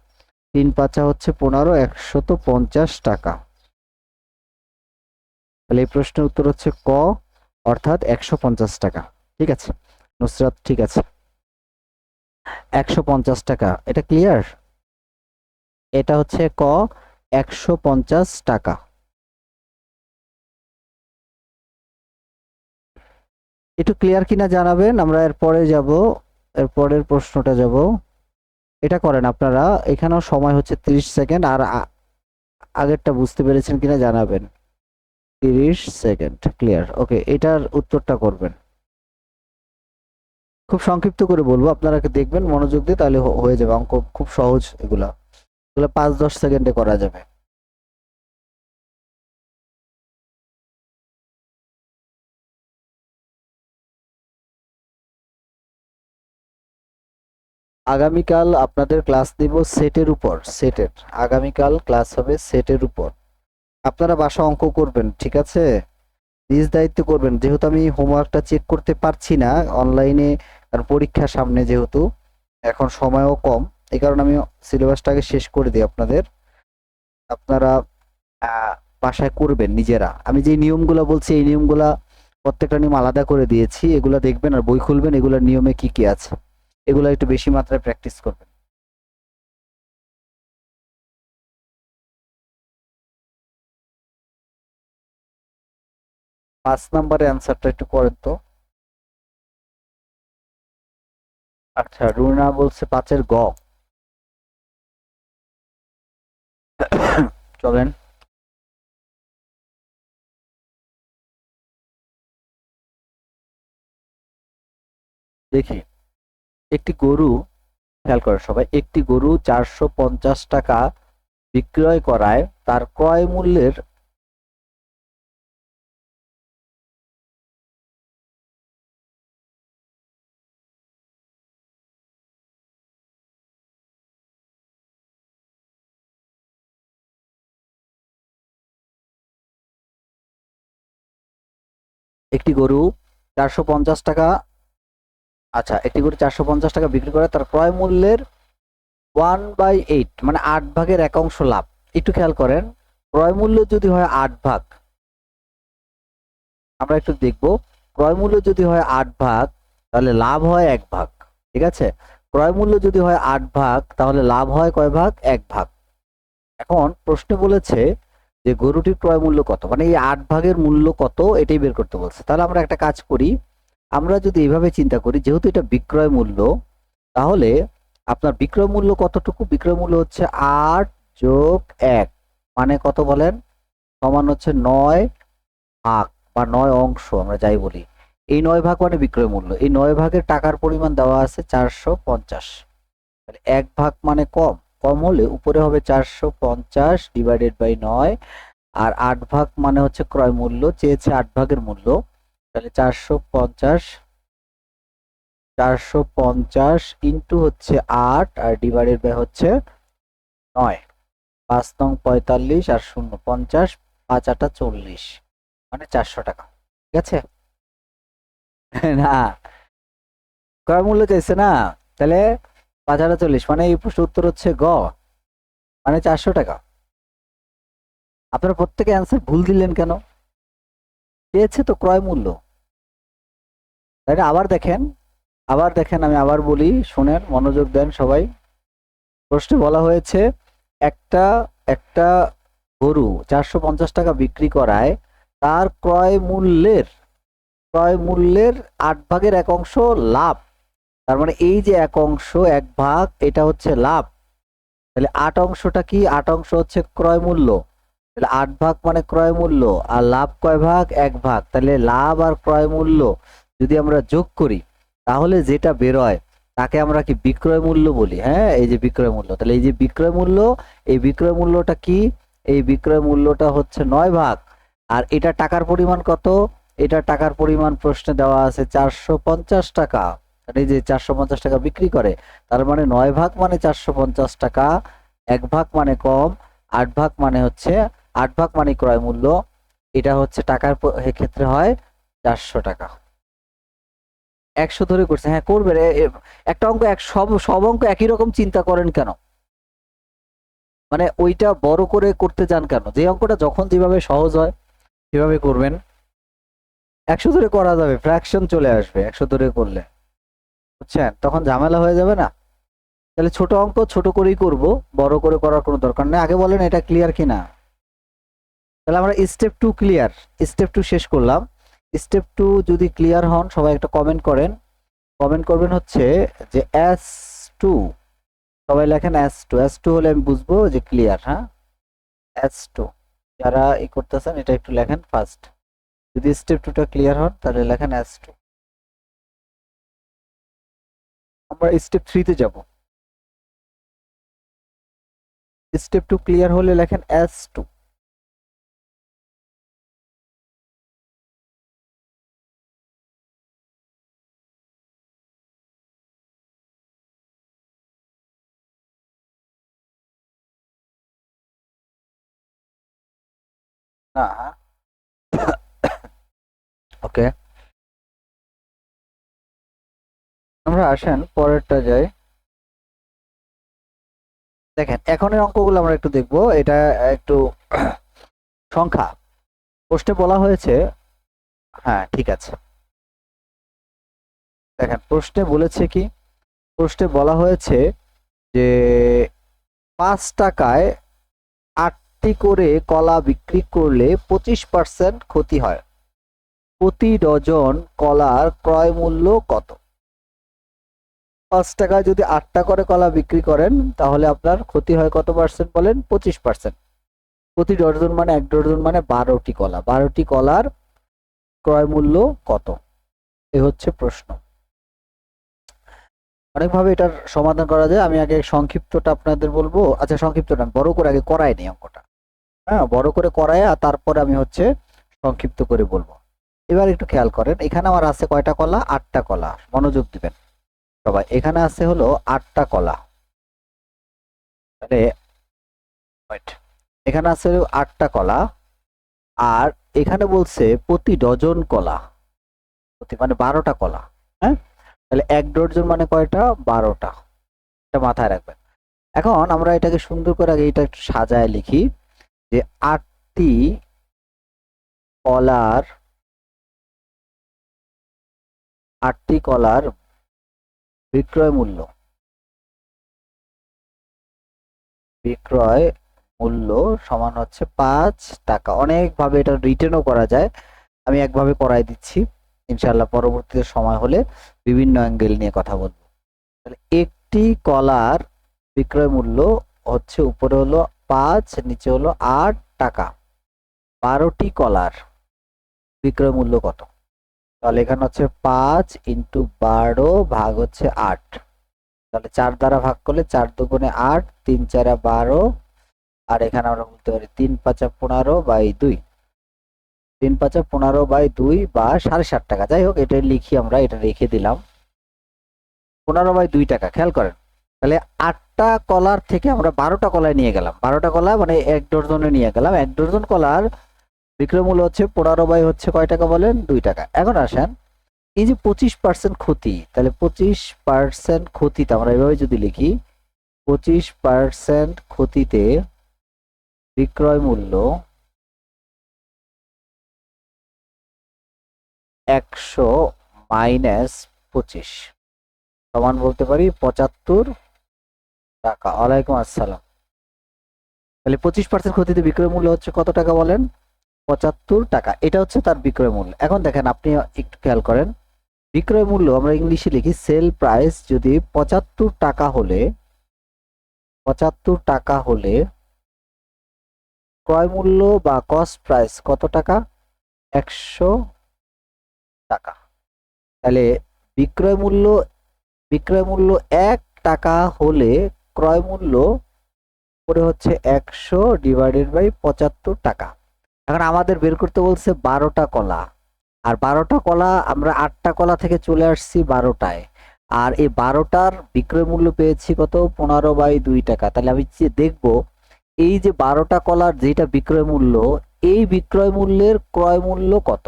3 5 হচ্ছে 15, 150 টাকা। তাহলে এই প্রশ্নের উত্তর হচ্ছে ক, অর্থাৎ 150 টাকা। ঠিক আছে নুসরাত, ঠিক আছে, 150 টাকা। এটা ক্লিয়ার? এটা হচ্ছে ক, 150 টাকা। একটু ক্লিয়ার কিনা জানাবেন, আমরা এরপরে যাব, এরপরের প্রশ্নটা যাব। এটা করেন আপনারা, এখানেও সময় হচ্ছে 30 সেকেন্ড, আর আগেরটা বুঝতে পেরেছেন কিনা জানাবেন। 30 সেকেন্ড, ক্লিয়ার। ওকে, এটার উত্তরটা করবেন। খুব সংক্ষিপ্ত করে বলবো, আপনারা দেখবেন মনোযোগ দিয়ে, তাহলে হয়ে যাবে। অঙ্ক খুব সহজ, এগুলা এগুলা 5-10 সেকেন্ডে করা যাবে। আগামীকাল আপনাদের ক্লাস নিব সেটের উপর, সেটের। আগামীকাল ক্লাস হবে সেটের উপর। আপনারা বাসা অঙ্ক করবেন, ঠিক আছে? নিজ দায়িত্ব করবেন, যেহেতু আমি হোমওয়ার্কটা চেক করতে পারছি না অনলাইনে, কারণ পরীক্ষা সামনে, যেহেতু এখন সময়ও কম, এই কারণে আমি সিলেবাসটাকে শেষ করে দিই আপনাদের। আপনারা আহ, বাসায় করবেন নিজেরা। আমি যে নিয়মগুলো বলছি, এই নিয়মগুলা প্রত্যেকটা নিয়ম আলাদা করে দিয়েছি, এগুলা দেখবেন আর বই খুলবেন, এগুলার নিয়মে কি কি আছে, এগুলা একটু বেশি মাত্রায় প্র্যাকটিস করবেন। 5 নম্বরের অ্যান্সারটা একটু করেন তো। আচ্ছা, রুনা বলছে 5-এর গ। চলেন দেখি। একটি গরু, খেয়াল করে সবাই, একটি গরু 450 টাকা বিক্রয় করায় তার ক্রয় মূল্যের একটি গরু 450 টাকা, আচ্ছা একটি গরু 450 টাকা বিক্রি করে তার ক্রয় মূল্যের 1/8 মানে 8 ভাগের 1 অংশ লাভ। একটু খেয়াল করেন, ক্রয় মূল্য যদি হয় 8 ভাগ, আমরা একটু দেখব, ক্রয় মূল্য যদি হয় 8 ভাগ, তাহলে লাভ হয় 1 ভাগ। ঠিক আছে, ক্রয় মূল্য যদি হয় 8 ভাগ, তাহলে লাভ হয় কয় ভাগ? 1 ভাগ। এখন প্রশ্নে বলেছে যে গরুটির ক্রয় মূল্য কত, মানে এই 8 ভাগের মূল্য কত, এটাই বের করতে বলছে। তাহলে আমরা একটা কাজ করি, আমরা যদি এইভাবে চিন্তা করি, যেহেতু এটা বিক্রয় মূল্য, তাহলে আপনার বিক্রয় মূল্য কতটুকু? বিক্রয় মূল্য হচ্ছে 8 + 1 মানে কত বলেন? সমান হচ্ছে 9 ভাগ। বা 9 অংশ আমরা যাই বলি, এই 9 ভাগ মানে বিক্রয় মূল্য। এই 9 ভাগের টাকার পরিমাণ দেওয়া আছে 450। তাহলে 1 ভাগ মানে কম, কম হলে উপরে হবে 450 ডিভাইডেড বাই 9। আর 8 ভাগ মানে হচ্ছে ক্রয় মূল্য, চেয়েছে 8 ভাগের মূল্য। তাহলে 450 ইন্টু হচ্ছে 8 আর ডিভাইডেড বাই হচ্ছে 9। 5 নং 45 আর 0 50, 5 8 40, মানে 400 টাকা। ঠিক আছে? না, ক্রয় মূল্য চাইছে না, তাহলে 5 8 40, মানে এই প্রশ্নের উত্তর হচ্ছে গ, মানে 400 টাকা। আপনারা প্রত্যেকে অ্যান্সার ভুল দিলেন কেন? পেয়েছে তো ক্রয় মূল্য। তাই না? আবার দেখেন, আমি আবার বলি, শুনেন, মনোযোগ দেন সবাই। প্রশ্নে বলা হয়েছে একটা একটা গরু 450 টাকা বিক্রি করায় তার ক্রয় মূল্যের 8 ভাগের 1 অংশ লাভ। তার মানে এই যে 1 অংশ, 1 ভাগ, এটা হচ্ছে লাভ। তাহলে 8 অংশটা কি? 8 অংশ হচ্ছে ক্রয় মূল্য। তাহলে 8 ভাগ মানে ক্রয় মূল্য, আর লাভ কয় ভাগ? 1 ভাগ। তাহলে লাভ আর ক্রয় মূল্য যদি আমরা যোগ করি, তাহলে যেটা বেরোয় তাকে আমরা কি বিক্রয় মূল্য বলি। হ্যাঁ, এই যে বিক্রয় মূল্য। তাহলে এই যে বিক্রয় মূল্য, এই বিক্রয় মূল্যটা কি? এই বিক্রয় মূল্যটা হচ্ছে 9 ভাগ। আর এটা টাকার পরিমাণ কত? এটা টাকার পরিমাণ প্রশ্নে দেওয়া আছে 450 টাকা। এই যে 450 টাকা বিক্রি করে, তার মানে 9 ভাগ মানে 450 টাকা, 1 ভাগ মানে কম, 8 ভাগ মানে হচ্ছে 8 ভাগ মানে ক্রয় মূল্য, এটা হচ্ছে টাকার ক্ষেত্রে হয় 400 টাকা। 100 ধরে করছে, হ্যাঁ করবে রে। একটা অঙ্ক সব অঙ্ক একই রকম চিন্তা করেন কেন? মানে ওইটা বড় করে করতে যান কেন? যে অঙ্কটা যখন যেভাবে সহজ হয় সেভাবে করবেন। 100 ধরে করা যাবে, ফ্র্যাকশন চলে আসবে 100 ধরে করলে, বুঝছেন? তখন ঝামেলা হয়ে যাবে না? তাহলে ছোট অঙ্ক ছোট করেই করব, বড় করে করার কোনো দরকার নেই। আগে বলেন এটা ক্লিয়ার কিনা। তাহলে আমরা স্টেপ 2 ক্লিয়ার, স্টেপ 2 শেষ করলাম। স্টেপ 2 যদি ক্লিয়ার হন সবাই একটা কমেন্ট করেন। কমেন্ট করবেন হচ্ছে যে S2, সবাই লেখেন S2। S2 হলে আমি বুঝবো যে ক্লিয়ার। হ্যাঁ, S2 যারা করতেছেন এটা একটু লেখেন ফার্স্ট। যদি স্টেপ 2টা ক্লিয়ার হন তাহলে লেখেন S2। আমরা স্টেপ 3 তে যাব। স্টেপ 2 ক্লিয়ার হলে লেখেন S2। না, ওকে, আমরা আসেন পরেরটা যাই। দেখেন এখনের অঙ্কগুলো আমরা একটু দেখবো। এটা একটু সংখ্যা প্রশ্নে বলা হয়েছে। হ্যাঁ ঠিক আছে, দেখেন প্রশ্নে বলেছে কি? প্রশ্নে বলা হয়েছে যে 5 টাকায় 8টি করে কলা বিক্রি করলে 25% ক্ষতি হয়। প্রতি ডজন কলার ক্রয় মূল্য কত? 5 টাকায় যদি 8টা করে কলা বিক্রি করেন তাহলে আপনার ক্ষতি হয় কত পার্সেন্ট বলেন? 25%। প্রতি ডজন মানে 1 ডজন মানে 12টি কলা, 12টি কলার ক্রয় মূল্য কত? এই হচ্ছে প্রশ্ন। অনেকভাবে এটার সমাধান করা যায়। আমি আগে সংক্ষিপ্তটা আপনাদের বলবো। আচ্ছা, সংক্ষিপ্তটা আমি বড় করে আগে করাই নি অঙ্কটা। হ্যাঁ, বড় করে করায় আর তারপরে আমি হচ্ছে সংক্ষিপ্ত করে বলবো। এবার একটু খেয়াল করেন, এখানে আমার আছে কয়টা কলা? 8টা কলা। মনোযোগ দিবেন সবাই। এখানে আছে হলো 8টা কলা। তাহলে wait, এখানে আছে 8টা কলা, আর এখানে বলছে প্রতি ডজন কলা, প্রতি মানে 12টা কলা। হ্যাঁ, তাহলে 1 ডজন মানে কয়টা? 12টা। এটা মাথায় রাখবেন। এখন আমরা এটাকে সুন্দর করে আগে এটা একটু সাজায় লিখি যে 8টি কলার 8টি কলার বিক্রয় মূল্য, বিক্রয় মূল্য সমান হচ্ছে 5 টাকা। অনেকভাবে এটা রিটেনও করা যায়, আমি একভাবে করাই দিচ্ছি। ইনশাআল্লাহ পরবর্তীতে সময় হলে বিভিন্ন অ্যাঙ্গেল নিয়ে কথা বলবো। তাহলে একটি কলার বিক্রয় মূল্য হচ্ছে উপরে হলো 5, নিচে হলো 8 টাকা। 12টি কলার বিক্রয় মূল্য কত? তাহলে এখানে হচ্ছে 5 × 12 ভাগ হচ্ছে 8। তাহলে 4 দ্বারা ভাগ করলে 4 দুগুণে 8, 3 4 12, আর এখানে আমরা বলতে পারি 3 5 15/2। 3 5 15/2 বা 7.5 টাকা। যাই হোক, এটা লিখি আমরা, এটা রেখে দিলাম 15/2 টাকা। খেয়াল করেন, তাহলে 8টা কলার থেকে আমরা 12টা কলায় নিয়ে গেলাম। 12টা কলা মানে 1 ডজনে নিয়ে গেলাম। 1 ডজন কলার বিক্রয় মূল্য হচ্ছে 15 হচ্ছে কয় টাকা বলেন? 2 টাকা। এখন আসেন, এই যে 25% ক্ষতি, তাহলে 25% ক্ষতিতে আমরা এভাবে যদি লিখি, 25% ক্ষতিতে বিক্রয় মূল্য 100 মাইনাস 25 সমান বলতে পারি 75 টাকা। ওয়ালাইকুম আসসালাম। তাহলে 25% ক্ষতিতে বিক্রয় মূল্য হচ্ছে কত টাকা বলেন? 75 টাকা। এটা হচ্ছে তার বিক্রয় মূল্য। এখন দেখেন, আপনি একটু খেয়াল করেন, বিক্রয় মূল্য আমরা ইংলিশে লিখি সেল প্রাইস, যদি 75 টাকা হলে 75 টাকা হলে ক্রয় মূল্য বা কস্ট প্রাইস কত টাকা? 100 টাকা। তাহলে বিক্রয় মূল্য বিক্রয় মূল্য 1 টাকা হলে ক্রয় মূল্য পড়ে হচ্ছে 100 ডিভাইডেড বাই 75 টাকা। এখন আমাদের বের করতে বলছে 12টা কলা, আর 12টা কলা আমরা 8টা কলা থেকে চলে আসছি 12টায়, আর এই 12টার বিক্রয় মূল্য পেয়েছি কত? 15/2 টাকা। তাহলে আমি দেখবো এই যে 12টা কলার যেটা বিক্রয় মূল্য, এই বিক্রয় মূল্যের ক্রয় মূল্য কত?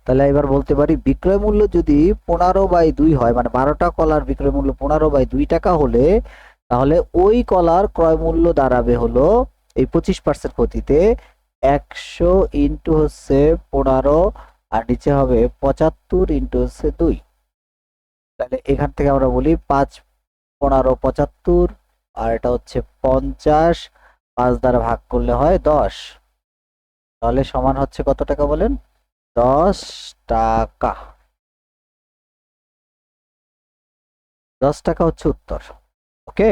তাহলে এবার বলতে পারি বিক্রয় মূল্য যদি 15/2 হয়, মানে 12টা কলার বিক্রয় মূল্য 15/2 টাকা হলে, তাহলে ওই কলার ক্রয় মূল্য দাঁড়াবে হলো এই 25% ক্ষতিতে 100 ইন্টু হচ্ছে 15, আর নিচে হবে 75 ইন্টু হচ্ছে 2। তাহলে এখান থেকে আমরা বলি 5 15 75, আর এটা হচ্ছে 50, 5 দ্বারা ভাগ করলে হয় 10। তাহলে সমান হচ্ছে কত টাকা বলেন? 10 টাকা। 10 টাকা হচ্ছে উত্তর। ওকে,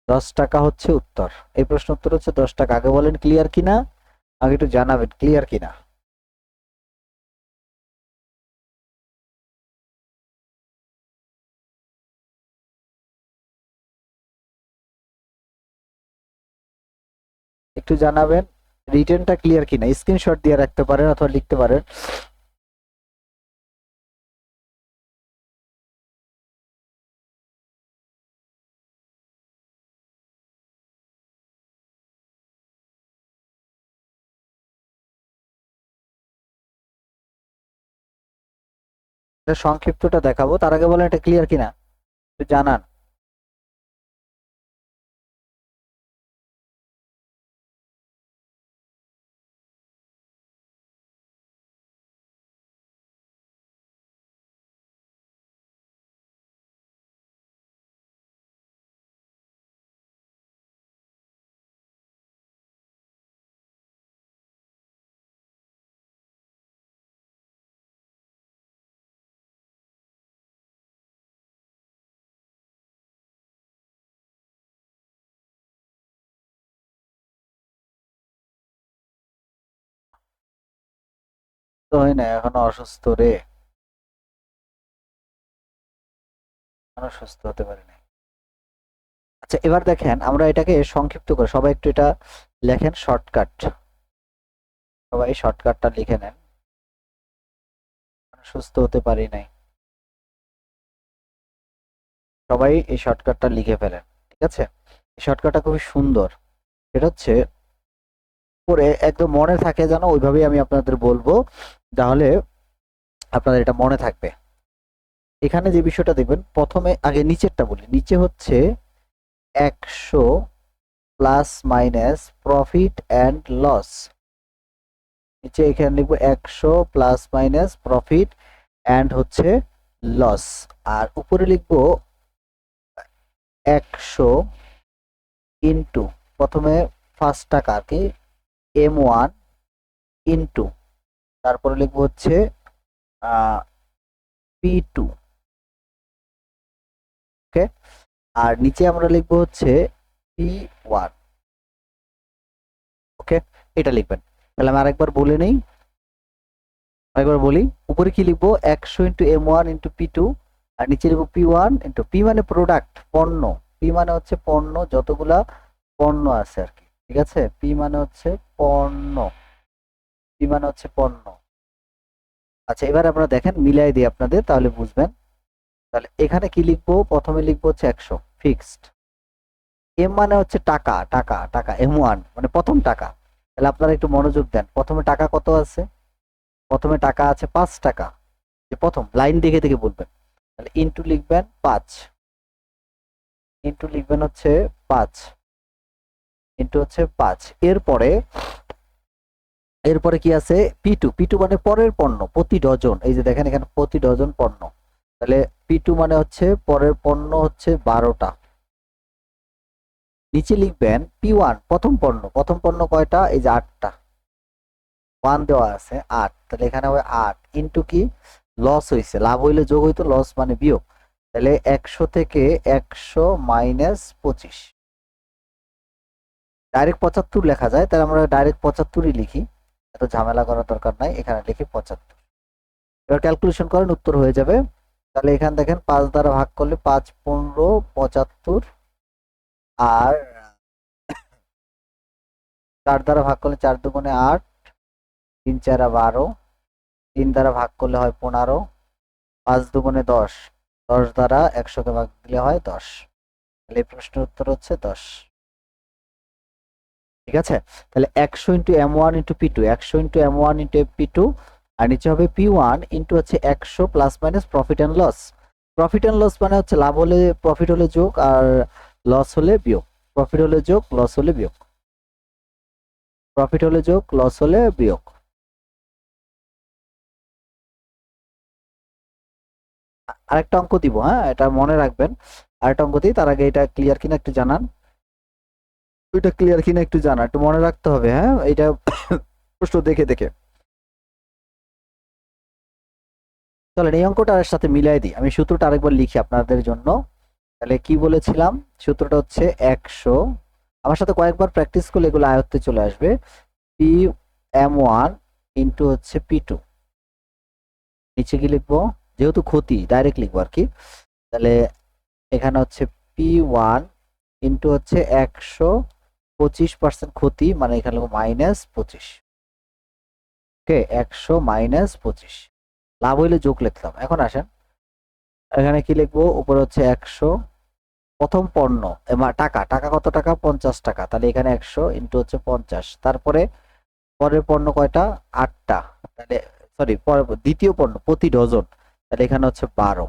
10 টাকা হচ্ছে উত্তর। এই প্রশ্ন উত্তর হচ্ছে 10 টাকা। আগে বলেন ক্লিয়ার কিনা, আগে একটু জানাবেন ক্লিয়ার কিনা। একটু জানাবেন রিটেনটা ক্লিয়ার কিনা। স্ক্রিনশট দিয়ে রাখতে পারেন অথবা লিখতে পারেন। এটা সংক্ষিপ্তটা দেখাবো, তার আগে বলেন এটা ক্লিয়ার কিনা, একটু জানান। তো হয় না, এখনো অসুস্থ রে, এখনো সুস্থ হতে পারি না। আচ্ছা, এবার দেখেন আমরা এটাকে সংক্ষিপ্ত করে, সবাই একটু এটা লেখেন শর্টকাট, সবাই শর্টকাটটা লিখে নেন। সুস্থ হতে পারি নাই, সবাই এই শর্টকাটটা লিখে ফেলেন। ঠিক আছে, এই শর্টকাটটা খুবই সুন্দর। এটা হচ্ছে পরে একদম মনে থাকে যেন, ওইভাবেই আমি আপনাদের বলবো, তাহলে আপনাদের এটা মনে থাকবে। এখানে যে বিষয়টা দেখবেন, প্রথমে আগে নিচেরটা বলি। নিচে হচ্ছে 100 plus minus profit and loss. নিচে এখানে লিখবো 100 প্লাস মাইনাস প্রফিট অ্যান্ড হচ্ছে লস, আর উপরে লিখবো 100 ইন্টু, প্রথমে ফার্স্ট টাকাকে M1 ইন্টু, তারপরে লিখবো হচ্ছে P2। ওকে, আর নিচে আমরা লিখবো হচ্ছে P1। ওকে, এটা লিখবেন। তাহলে আমি আরেকবার বলে নেই, একবার বলি, উপরে কি লিখবো, 100 ইন্টু M1 ইন্টু P2, আর নিচে লিখবো P1 ইন্টু P মানে প্রোডাক্ট, পণ্য। P মানে হচ্ছে পণ্য, যতগুলা পণ্য আছে আর কি, ঠিক আছে। P মানে হচ্ছে পণ্য, P মানে হচ্ছে পণ্য। আচ্ছা, এবার আপনারা দেখেন, মিলাই দিই আপনাদের, তাহলে বুঝবেন। তাহলে এখানে কি লিখবো, প্রথমে লিখবো হচ্ছে 100 ফিক্সড। এম মানে হচ্ছে টাকা, টাকা টাকা, M1 মানে প্রথম টাকা। তাহলে আপনারা একটু মনোযোগ দেন, প্রথমে টাকা কত আছে, প্রথমে টাকা আছে 5 টাকা, যে প্রথম লাইন দেখে দেখে বলবেন। তাহলে ইন্টু লিখবেন 5, ইন্টু লিখবেন হচ্ছে 5, ইন্টু হচ্ছে 5। এরপরে এরপরে কি আছে, P2, P2 মানে পরের পণ্য, প্রতি ডজন, এই যে দেখেন এখানে প্রতি ডজন পণ্য। তাহলে P2 মানে হচ্ছে পরের পণ্য হচ্ছে 12টা। নিচে লিখবেন P1 প্রথম পণ্য, প্রথম পণ্য কয়টা, এই যে 8টা, 1 দেওয়া আছে 8, তাহলে এখানে হবে 8 ইন্টু কি, লস হয়েছে, লাভ হইলে যোগ হইতো, লস মানে বিয়োগ। তাহলে 100 থেকে 100 মাইনাস 25, ডাইরেক্ট 75 লেখা যায়, তাহলে আমরা ডাইরেক্ট 75ই লিখি, এত ঝামেলা করার দরকার নাই, এখানে লিখি 75। এবার ক্যালকুলেশন করেন, উত্তর হয়ে যাবে। তাহলে এখানে দেখেন 5 দ্বারা ভাগ করলে 5 15 75, আর 4 দ্বারা ভাগ করলে 4 দুগুণে 8, 3 4 12, 3 দ্বারা ভাগ করলে হয় 15, 5 দুগুণে 10, 10 দ্বারা 100কে ভাগ দিলে হয় 10। তাহলে এই প্রশ্নের উত্তর হচ্ছে 10। ঠিক আছে, তাহলে 100 into M1 into P2, 100 into M1 into P2, আর নিচে হবে P1 ইন্টু হচ্ছে 100 plus minus profit and loss. Profit and loss মানে হচ্ছে লাভ হলে প্রফিট হলে যোগ, আর লস হলে বিয়োগ। প্রফিট হলে যোগ, লস হলে বিয়োগ, প্রফিট হলে যোগ, লস হলে বিয়োগ। আরেকটা অঙ্ক দিব, হ্যাঁ, এটা মনে রাখবেন। আরেকটা অঙ্ক দিই, তার আগে এটা ক্লিয়ার কিনা একটু জানান, ওইটা ক্লিয়ার কিনা একটু জানা, একটু মনে রাখতে হবে, হ্যাঁ, এটা প্রশ্ন দেখে দেখে। চলেন এই অঙ্কটা এর সাথে মিলাই দিই, আমি সূত্রটা আরেকবার লিখি আপনাদের জন্য। তাহলে কি বলেছিলাম, সূত্রটা হচ্ছে 100, আমার সাথে কয়েকবার প্র্যাকটিস করলে এগুলো আয়ত্তে চলে আসবে। P M1 ইন্টু হচ্ছে P2, নিচে কি লিখবো, যেহেতু ক্ষতি ডাইরেক্ট লিখবো আর কি। তাহলে এখানে হচ্ছে P1 ইন্টু হচ্ছে 125% ক্ষতি, মানে এখানে লিখবো -25। ওকে, 100 -25, লাভ হইলে যোগ লিখলাম। এখন আসেন, এখানে কি লিখবো, উপরে হচ্ছে 100, প্রথম পণ্য, টাকা, টাকা কত টাকা, 50 টাকা, তাহলে এখানে 100 ইন্টু হচ্ছে 50। তারপরে পরের পণ্য কয়টা, 8টা, তাহলে সরি, দ্বিতীয় পণ্য প্রতি ডজন, তাহলে এখানে হচ্ছে 12,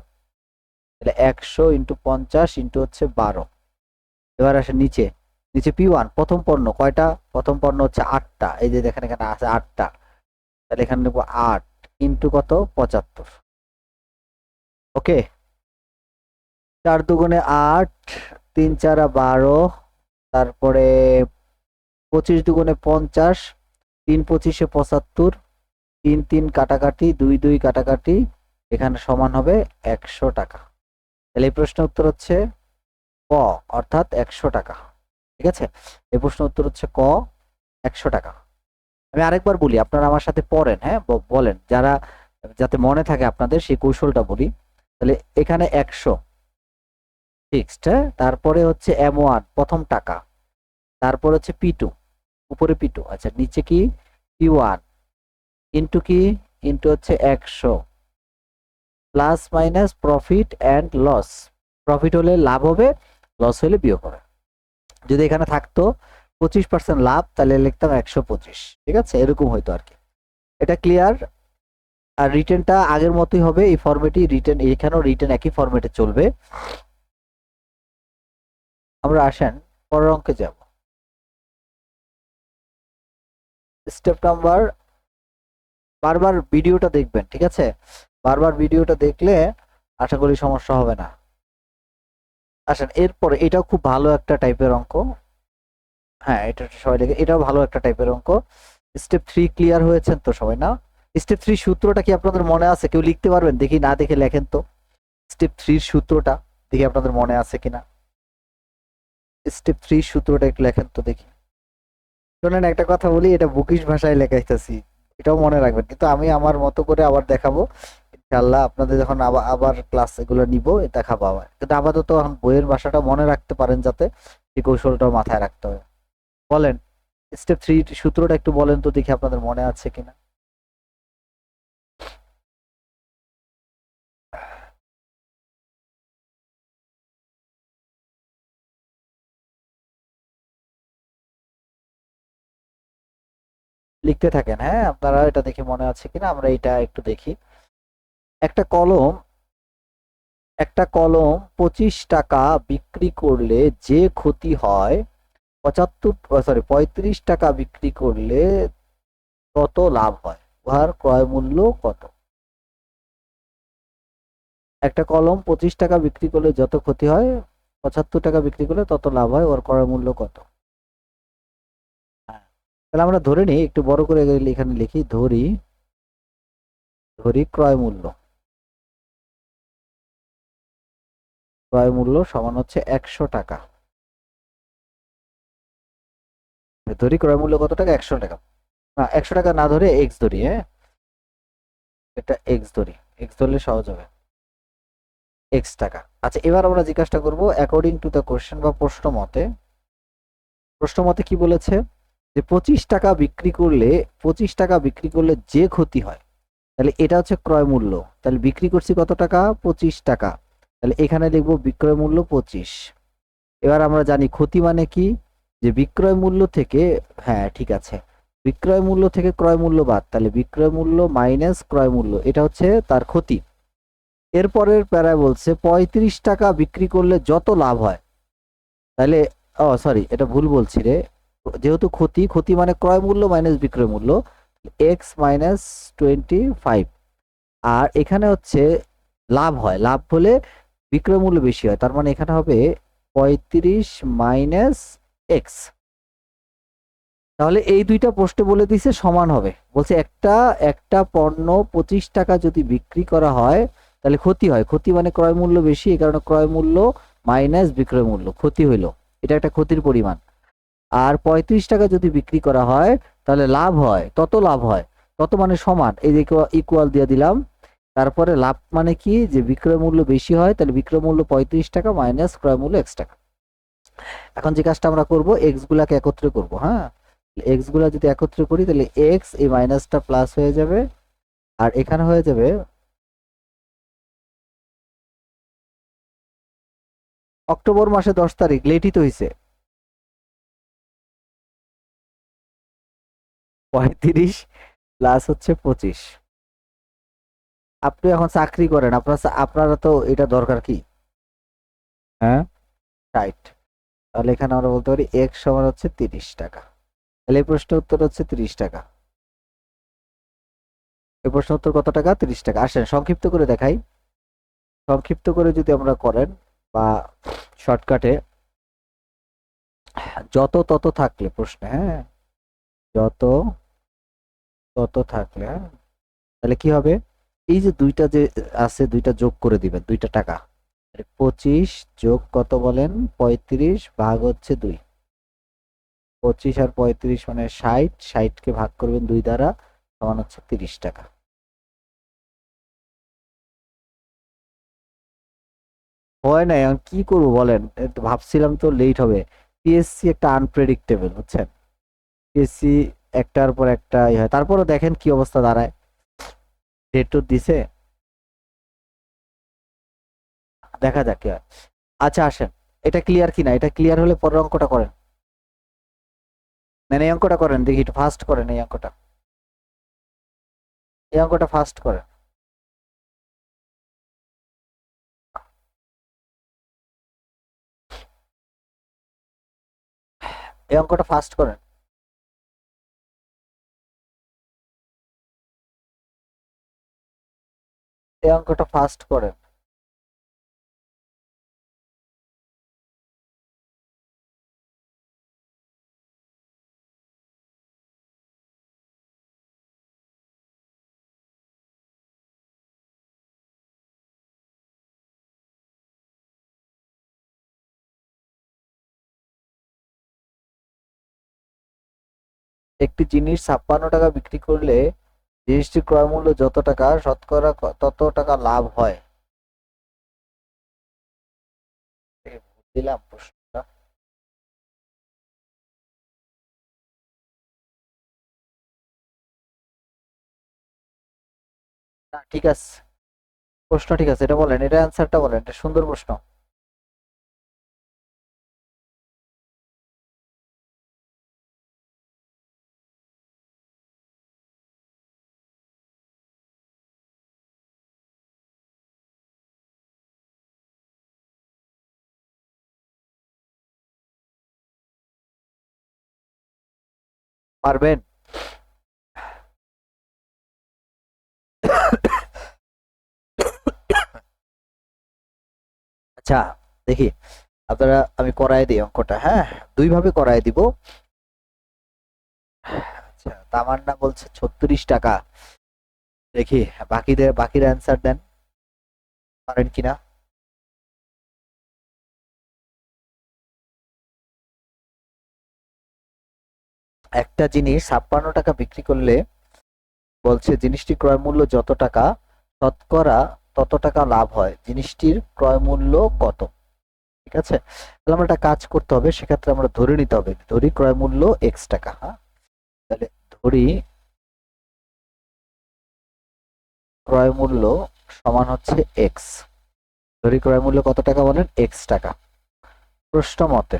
তাহলে 100 ইন্টু 50 ইন্টু হচ্ছে 12। এবার আসে নিচে, নিচে P1 প্রথম পণ্য কয়টা, প্রথম পণ্য হচ্ছে 8টা, এই যে দেখেন এখানে আছে 8টা, তাহলে এখানে নেবো 8 ইন্টু কত, 75। ওকে, 4 দুগুণে 8, 3 4 12, তারপরে 25 দুগুণে 50, 3 25 75, 3 3 কাটাকাটি, 2 2 কাটাকাটি, এখানে সমান হবে 100 টাকা। তাহলে এই প্রশ্নের উত্তর হচ্ছে ক, অর্থাৎ 100 টাকা। ঠিক আছে, এই প্রশ্নের উত্তর হচ্ছে ক, 100 টাকা। আমি আরেকবার বলি, আপনারা আমার সাথে পড়েন, হ্যাঁ, বলেন, যারা, যাতে মনে থাকে আপনাদের, সেই কৌশলটা বলি। তাহলে এখানে 100 ফিক্সড, হ্যাঁ, তারপরে হচ্ছে M1 প্রথম টাকা, তারপর হচ্ছে P2, উপরে P2, আচ্ছা নিচে কি, P1 ইন্টু কি, ইন্টু হচ্ছে 100 plus minus profit and loss. Profit হলে লাভ হবে, লস হলে বিয়োগ হবে। যদি এখানে থাকতো 25% লাভ, তাহলে লিখতাম 125। ঠিক আছে, এরকম হইতো আর কি। এটা ক্লিয়ার? আর রিটেনটা আগের মতোই হবে, এই ফরম্যাটই রিটেন, এখানেও রিটেন একই ফরম্যাটে চলবে। আমরা আসেন পরের অঙ্কে যাব। স্টেপ নাম্বার, বারবার ভিডিওটা দেখবেন, ঠিক আছে, বারবার ভিডিওটা দেখলে আশা করি সমস্যা হবে না। আসেন এরপরে, এটাও খুব ভালো একটা টাইপের অঙ্ক, হ্যাঁ এটা সবাই দেখে, এটাও ভালো একটা টাইপের অঙ্ক। স্টেপ 3 ক্লিয়ার হয়েছেন তো সবাই, না? স্টেপ 3 সূত্রটা কি আপনাদের মনে আছে? কেউ লিখতে পারবেন দেখি, না দেখে লেখেন তো, স্টেপ 3 সূত্রটা দেখি আপনাদের মনে আছে কিনা। স্টেপ 3 সূত্রটা একটু লেখেন তো দেখি। শোনেন একটা কথা বলি, এটা বুকিশ ভাষায় লেখাইতেছি, এটাও মনে রাখবেন, কিন্তু আমি আমার মতো করে আবার দেখাবো ইনশাআল্লাহ। আপনাদের যখন আবার আবার ক্লাস এগুলো নিব দেখাবো আবার, কিন্তু আপাতত এখন বইয়ের ভাষাটা মনে রাখতে পারেন, যাতে এই কৌশলটাও মাথায় রাখতে হবে। বলেন, স্টেপ 3 সূত্রটা একটু বলেন তো দেখি আপনাদের মনে আছে কিনা। লিখতে থাকেন, হ্যাঁ, আপনারা এটা দেখি মনে আছে কিনা, আমরা এটা একটু দেখি। একটা কলম একটা কলম 25 টাকা বিক্রি করলে যে ক্ষতি হয়, 35 টাকা বিক্রি করলে কত লাভ হয়, উহার ক্রয় মূল্য কত? একটা কলম 25 টাকা বিক্রি করলে যত ক্ষতি হয়, 75 টাকা বিক্রি করলে তত লাভ হয়, ওর ক্রয় মূল্য কত? হ্যাঁ, তাহলে আমরা ধরে নিই, একটু বড় করে এখানে লিখি, ধরি ধরি ক্রয় মূল্য। ক্রয় মূল্য সমান হচ্ছে 100 টাকা। ধরি ক্রয় মূল্য কত টাকা, 100 টাকা। না, 100 টাকা না ধরে এক্স ধরি, হ্যাঁ, এটা এক্স ধরি, এক্স ধরলে সহজ হবে। এক্স টাকা। আচ্ছা, এবার আমরা জিজ্ঞাসা করবো অ্যাকর্ডিং টু দ্য কোশ্চেন বা প্রশ্ন মতে কি বলেছে, যে 25 টাকা বিক্রি করলে যে ক্ষতি হয়, তাহলে এটা হচ্ছে ক্রয় মূল্য। তাহলে বিক্রি করছি কত টাকা, 25 টাকা, তাহলে এখানে লিখবো বিক্রয় মূল্য 25। এবার আমরা জানি ক্ষতি মানে কি, যে বিক্রয় মূল্য থেকে, হ্যাঁ ঠিক আছে, বিক্রয় মূল্য থেকে ক্রয় মূল্য বাদ, তাহলে বিক্রয় মূল্য মাইনাস ক্রয় মূল্য, এটা হচ্ছে তার ক্ষতি। এরপরের প্যারায় বলছে 35 টাকা বিক্রি করলে যত লাভ হয়, তাহলে, ও সরি, এটা ভুল বলছি রে, যেহেতু ক্ষতি, ক্ষতি মানে ক্রয় মূল্য মাইনাস বিক্রয় মূল্য, এক্স মাইনাস 25। আর এখানে হচ্ছে লাভ হয়, লাভ হলে বিক্রয় মূল্য বেশি হয়, তার মানে এখানে হবে 35 মাইনাস এক্স। তাহলে এই দুইটা প্রশ্নে বলে দিছে সমান হবে, বলছে একটা একটা পণ্য 25 টাকা যদি বিক্রি করা হয়, তাহলে ক্ষতি হয়, ক্ষতি মানে ক্রয় মূল্য বেশি, এই কারণে ক্রয় মূল্য মাইনাস বিক্রয় মূল্য, ক্ষতি হইলো, এটা একটা ক্ষতির পরিমাণ। আর 35 টাকা যদি বিক্রি করা হয়, তাহলে লাভ হয়, তত লাভ হয়, তত মানে সমান, এই যে ইকুয়াল দিয়ে দিলাম। তারপরে লাভ মানে কি, যে বিক্রয় মূল্য বেশি হয়, তাহলে বিক্রয় মূল্য 35 টাকা মাইনাস ক্রয় মূল্য এক্স টাকা। এখন যে কাজটা আমরা করব, এক্স গুলাকে একত্রে করব, হ্যাঁ, এক্স গুলা যদি একত্রে করি, তাহলে এক্স এই মাইনাসটা প্লাস হয়ে যাবে, আর এখানে হয়ে যাবে অক্টোবর মাসে 10 তারিখ, লেটই তো হয়েছে, 35 প্লাস হচ্ছে 25। আপনি এখন চাকরি করেন, আপনারা তো এটা দরকার কি, হ্যাঁ, 60। তাহলে এখানে আমরা বলতে পারি এক্স সমান হচ্ছে 30 টাকা। তাহলে এই প্রশ্নের উত্তর হচ্ছে 30 টাকা। এই প্রশ্নের উত্তর কত টাকা, 30 টাকা। আসেন সংক্ষিপ্ত করে দেখাই, সংক্ষিপ্ত করে যদি আমরা করেন বা শর্টকাটে, যত তত থাকলে প্রশ্নে, হ্যাঁ, যত তত থাকলে, হ্যাঁ, তাহলে কি হবে, এই যে দুইটা যে আছে, দুইটা যোগ করে দিবেন, দুইটা টাকা, 25 যোগ কত বলেন, 35 ভাগ হচ্ছে 2, 25 আর 35 মানে 60, 60কে ভাগ করবেন 2 দ্বারা, সমান হচ্ছে 30 টাকা। হয় নাই, এখন কি করবো বলেন, এই তো ভাবছিলাম তো লেট হবে। পিএসসি একটা আনপ্রেডিক্টেবল, বুঝছেন, পিএসসি একটার পর একটা হয়, তারপরও দেখেন কি অবস্থা দাঁড়ায়, ডেট তো দিছে, দেখা যাক কি হয়। আচ্ছা আসেন, এটা ক্লিয়ার কিনা, এটা ক্লিয়ার হলে পরের অঙ্কটা করেন, না এই অঙ্কটা করেন দেখি, একটু ফাস্ট করেন, এই অঙ্কটা ফাস্ট করেন, এই অঙ্কটা ফাস্ট করেন। এই অঙ্কটা ফাস্ট করেন। একটি জিনিস 56 টাকা বিক্রি করলে জিনিসটির ক্রয় মূল্য যত টাকা শতকরা তত টাকা লাভ হয়। দিলাম প্রশ্নটা। না, ঠিক আছে, প্রশ্ন ঠিক আছে, এটা বলেন, এটা অ্যান্সারটা বলেন, এটা সুন্দর প্রশ্ন। পারবেন? আচ্ছা, দেখি আপনারা, আমি করায় দিই অঙ্কটা, হ্যাঁ, দুই ভাবে করায় দিব। আচ্ছা, তামান্না বলছে 36 টাকা। দেখি বাকিরা অ্যান্সার দেন, পারেন কিনা। একটা জিনিস 56 টাকা বিক্রি করলে বলছে জিনিসটির ক্রয় মূল্য যত টাকা শতকরা তত টাকা লাভ হয়, জিনিসটির ক্রয় মূল্য কত? ঠিক আছে, তাহলে আমরা একটা কাজ করতে হবে, সেক্ষেত্রে আমরা ধরে নিতে হবে, ধরি ক্রয় মূল্য এক্স টাকা, হ্যাঁ, তাহলে ধরি ক্রয় মূল্য সমান হচ্ছে এক্স। ধরি ক্রয় মূল্য কত টাকা বলেন? এক্স টাকা। প্রশ্ন মতে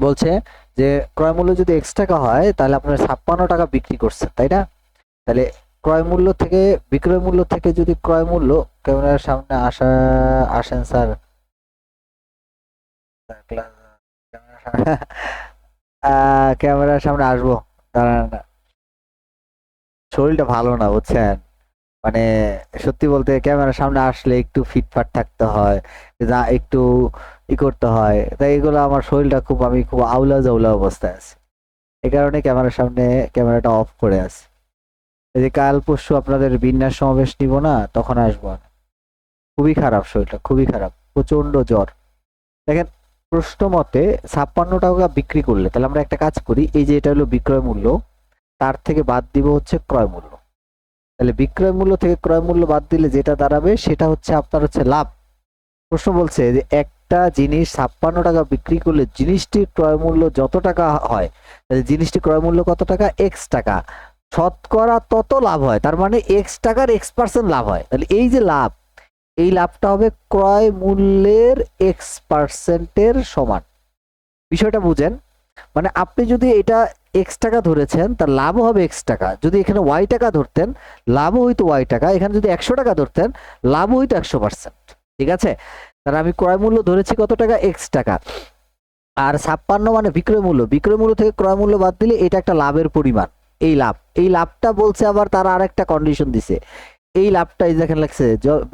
বলছে যে ক্রয় মূল্য যদি এক্স টাকা হয় তাহলে আপনার 56 টাকা বিক্রি করছে, তাই না? তাহলে ক্রয় মূল্য থেকে বিক্রয় মূল্য থেকে যদি ক্রয় মূল্য, ক্যামেরার সামনে আসেন স্যার, ক্যামেরার সামনে আসবো, দাঁড়ান, শরীরটা ভালো না বুঝছেন, মানে সত্যি বলতে ক্যামেরার সামনে আসলে একটু ফিটফাট থাকতে হয়, যা একটু ই করতে হয়, তাই এগুলো আমার শরীরটা খুব, আমি খুব আউলা জাউলা অবস্থায় আছি, এই কারণে ক্যামেরার সামনে ক্যামেরাটা অফ করে আছি। এই যে কাল পরশু আপনাদের বিন্যাস সমাবেশ নিব না, তখন আসবো আমি। খুবই খারাপ শরীরটা, খুবই খারাপ, প্রচন্ড জ্বর। দেখেন, প্রশ্ন মতে 56 টাকা বিক্রি করলে, তাহলে আমরা একটা কাজ করি, এই যে এটা হলো বিক্রয় মূল্য, তার থেকে বাদ দিব হচ্ছে ক্রয় মূল্য। তাহলে বিক্রয় মূল্য থেকে ক্রয় মূল্য বাদ দিলে যেটা দাঁড়াবে সেটা হচ্ছে আপনার হচ্ছে লাভ। প্রশ্ন বলছে যে একটা জিনিস 56 টাকা বিক্রি করলে জিনিসটির ক্রয় মূল্য যত টাকা হয়, তাহলে জিনিসটির ক্রয় মূল্য কত টাকা? এক্স টাকা, শতকরা তত লাভ হয়, তার মানে এক্স টাকার X% লাভ হয়। তাহলে এই যে লাভ, এই লাভটা হবে ক্রয় মূল্যের X%-এর সমান। বিষয়টা বুঝেন, মানে আপনি যদি এটা এক্স টাকা ধরেছেন তার লাভও হবে এক্স টাকা, যদি এখানে ওয়াই টাকা ধরতেন লাভও হইতো ওয়াই টাকা, এখানে যদি 100 টাকা ধরতেন লাভও হইতো 100%। ঠিক আছে, তাহলে আমি ক্রয় মূল্য ধরেছি কত টাকা? এক্স টাকা। আর 56 মানে বিক্রয় মূল্য, বিক্রয় মূল্য থেকে ক্রয় মূল্য বাদ দিলে এটা একটা লাভের পরিমাণ। এই লাভ, এই লাভটা বলছে আবার তারা আরেকটা কন্ডিশন দিছে, এই লাভটা এই দেখেন লাগছে,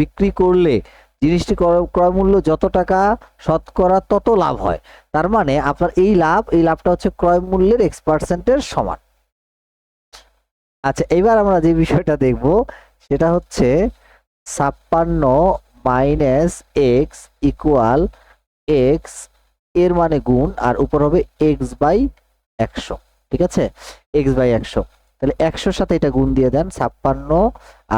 বিক্রি করলে জিনিসটি ক্রয় মূল্য যত টাকা শতকরা তত লাভ হয়, তার মানে আপনার এই লাভ, এই লাভটা হচ্ছে ক্রয় মূল্যের X%-এর সমান। আচ্ছা, এবার আমরা যে বিষয়টা দেখব সেটা হচ্ছে 56 মাইনাস এক্স ইকুয়াল এক্স, এর মানে গুণ, আর উপর হবে এক্স বাই 100। ঠিক আছে, এক্স বাই 100, তাহলে 100-র সাথে এটা গুণ দিয়ে দেন, 56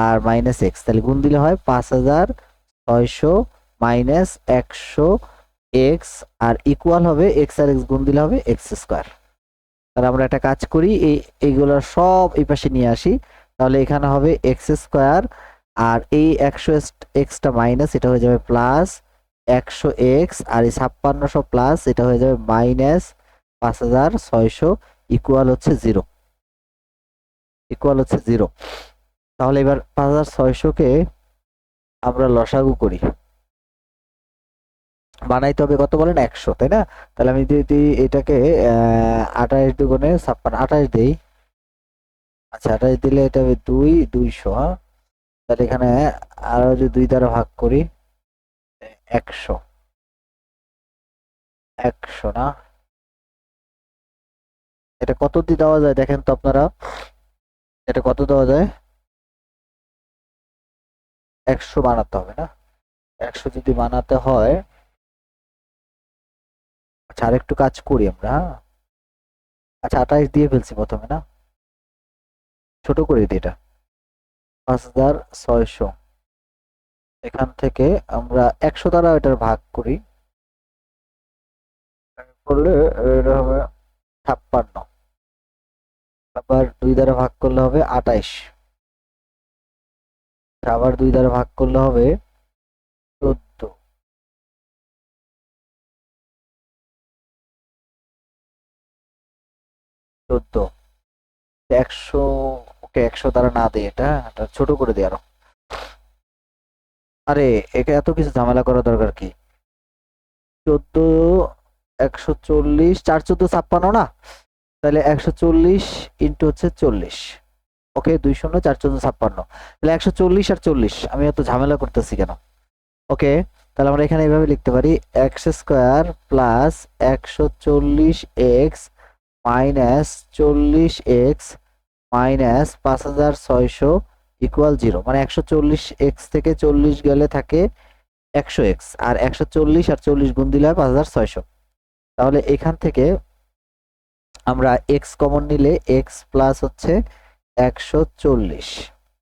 আর মাইনাস এক্স, তাহলে গুণ দিলে হয় 5600 মাইনাস 100 এক্স, আর ইকুয়াল হবে এক্স আর এক্স গুণ দিলে হবে এক্স স্কোয়ার। তাহলে আমরা একটা কাজ করি, এইগুলো সব এই পাশে নিয়ে আসি, তাহলে এখানে হবে এক্স স্কোয়ার, আর এই 100 এক্সটা মাইনাস, এটা হয়ে যাবে প্লাস 100 এক্স, আর এই 5600 প্লাস, এটা হয়ে যাবে মাইনাস 5600, ইকুয়াল হচ্ছে 0, ইকুয়াল হচ্ছে 0। তাহলে এবার 5600-কে আমরা লসাগু করি, বানাইতে হবে কত বলেন? 100, তাই না? তাহলে আমি যদি এটাকে 28 দুগুণে 56, 28 দেই, আচ্ছা 28 দিলে এটা হবে 200, হ্যাঁ, তাহলে এখানে আরো যদি 2 দ্বারা ভাগ করি, 100, 100 না, এটা কত দিয়ে দেওয়া যায় দেখেন তো আপনারা, এটা কত দেওয়া যায়? 100 বানাতে হবে না? 100 যদি বানাতে হয়, আচ্ছা আর একটু কাজ করি আমরা, হ্যাঁ? আচ্ছা 28 দিয়ে ফেলছি প্রথমে, না ছোট করে দিই এটা, 5600। এখান থেকে আমরা 100 দ্বারা এটার ভাগ করি, করলে এটা হবে 56। আবার 2 দ্বারা ভাগ করলে হবে 28। আবার 2 দ্বারা ভাগ করলে হবে 14। 14 100। ওকে 100 দ্বারা না দিই, এটা ছোট করে দিই আরো। আরে একে এত কিছু ঝামেলা করার দরকার কি? 14, 140, 4 14 56 না? তাহলে 140 ইন্টু হচ্ছে 40। ওকে 2 শূন্য 4 14 56। তাহলে 140 আর 40, আমি এত ঝামেলা করতেছি কেন? ওকে, তাহলে আমরা এখানে এইভাবে লিখতে পারি, x square plus 140 x minus 40 x minus 5600 equal 0। মানে 140 এক্স থেকে 40 গেলে থাকে 100 এক্স, আর 140 আর 40 গুণ দিলে হয় 5600। তাহলে এখান থেকে আমরা এক্স কমন নিলে এক্স প্লাস হচ্ছে 140।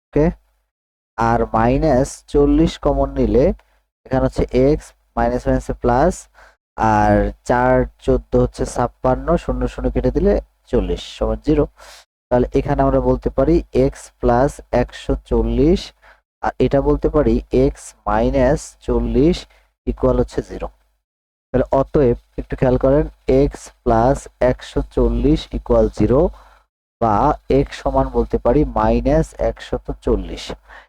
ওকে, আর মাইনাস 40 কমন নিলে এখানে হচ্ছে এক্স, মাইনাস মাইনাসে প্লাস, আর 4 14 হচ্ছে 56, শূন্য শূন্য কেটে দিলে 40 সমান 0। তাহলে এখানে আমরা বলতে পারি এক্স প্লাস 140, আর এটা বলতে পারি এক্স মাইনাস 40 ইকুয়াল হচ্ছে 0। তাহলে অতএব একটু খেয়াল করেন, এক্স প্লাস 140 ইকুয়াল 0, বা এক্স সমান বলতে পারি মাইনাস 140।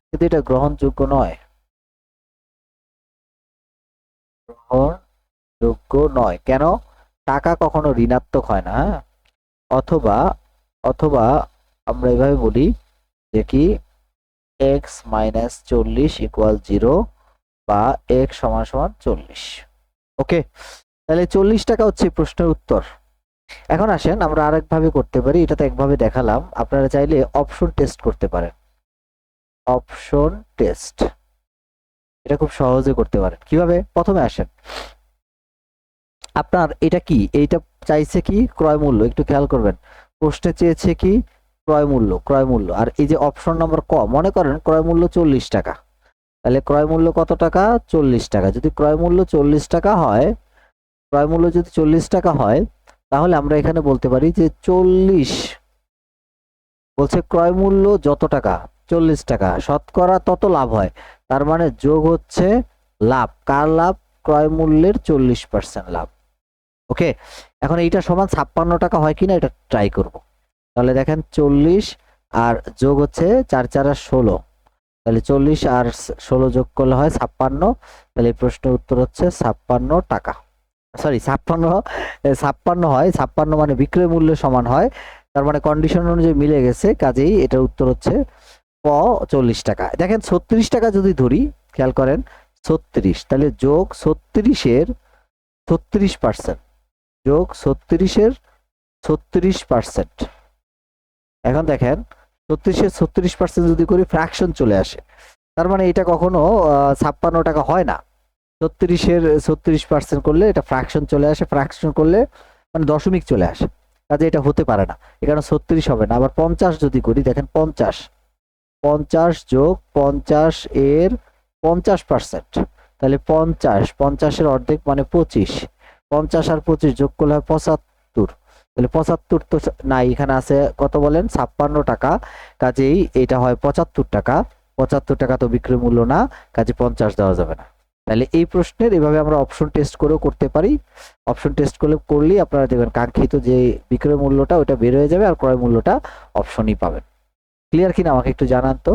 কিন্তু এটা গ্রহণযোগ্য নয়, গ্রহণযোগ্য নয় কেন? টাকা কখনো ঋণাত্মক হয় না, হ্যাঁ? অথবা অথবা আমরা এভাবে বলি যে কি, এক্স মাইনাস 40 ইকুয়াল 0, বা এক্স সমান সমান 40। ওকে, তাহলে 40 টাকা হচ্ছে এই প্রশ্নের উত্তর। এখন আসেন আমরা আরেকভাবে করতে পারি, এটা তো একভাবে দেখালাম, আপনারা চাইলে অপশন টেস্ট করতে পারেন। অপশন টেস্ট এটা খুব সহজে করতে পারেন। কিভাবে? প্রথমে আসেন, আপনার এটা কি, এইটা চাইছে কি ক্রয় মূল্য, একটু খেয়াল করবেন, প্রশ্নে চেয়েছে কি ক্রয় মূল্য, ক্রয় মূল্য। আর এই যে অপশন নম্বর ক, মনে করেন ক্রয় মূল্য 40 টাকা, তাহলে ক্রয় মূল্য কত টাকা? 40 টাকা। যদি ক্রয় মূল্য 40 টাকা হয়, ক্রয় মূল্য যদি 40 টাকা হয়, তাহলে আমরা এখানে বলতে পারি যে 40, বলছে ক্রয় মূল্য যত টাকা 40 টাকা, শতকরা তত লাভ হয়। তার মানে যোগ হচ্ছে লাভ, কার লাভ? ক্রয় মূল্যের 40% লাভ। ওকে, এখন এইটা সমান 56 টাকা হয় কিনা এটা ট্রাই করব। তাহলে দেখেন 40 আর যোগ হচ্ছে 4 4 আর 16, তাহলে 40 আর 16 যোগ করলে হয় 56। তাহলে এই প্রশ্নের উত্তর হচ্ছে 56 টাকা। সরি 56, 56 হয়, 56 মানে বিক্রয় মূল্য সমান হয়, তার মানে কন্ডিশন অনুযায়ী মিলে গেছে, কাজেই এটার উত্তর হচ্ছে ক 40 টাকা। দেখেন 36 টাকা যদি ধরি, খেয়াল করেন 36, তাহলে যোগ 36-এর 36%, যোগ 36-এর 36%। এখন দেখেন 36-এর 36% যদি করি ফ্র্যাকশন চলে আসে, তার মানে এটা কখনো 56 টাকা হয় না। 36-এর 36% করলে এটা ফ্র্যাকশন চলে আসে, ফ্র্যাকশন করলে মানে দশমিক চলে আসে, কাজে এটা হতে পারে না, এখানে 36 হবে না। আবার 50 যদি করি, দেখেন 50, 50 যোগ 50 এর 50%, তাহলে 50, 50-এর অর্ধেক মানে 25, 50 আর 25 যোগ করলে হয় 75। তাহলে 75 তো নাই, এখানে আছে কত বলেন? 56 টাকা, কাজেই এটা হয় 75 টাকা। 75 টাকা তো বিক্রয় মূল্য না, কাজে 50 দেওয়া যাবে না। তাহলে এই প্রশ্নের এভাবে আমরা অপশন টেস্ট করেও করতে পারি। অপশন টেস্ট করলেই আপনারা দেখবেন কাঙ্ক্ষিত যে বিক্রয় মূল্যটা ওটা বের হয়ে যাবে, আর ক্রয় মূল্যটা অপশনই পাবেন। ক্লিয়ার কিনা আমাকে একটু জানান তো।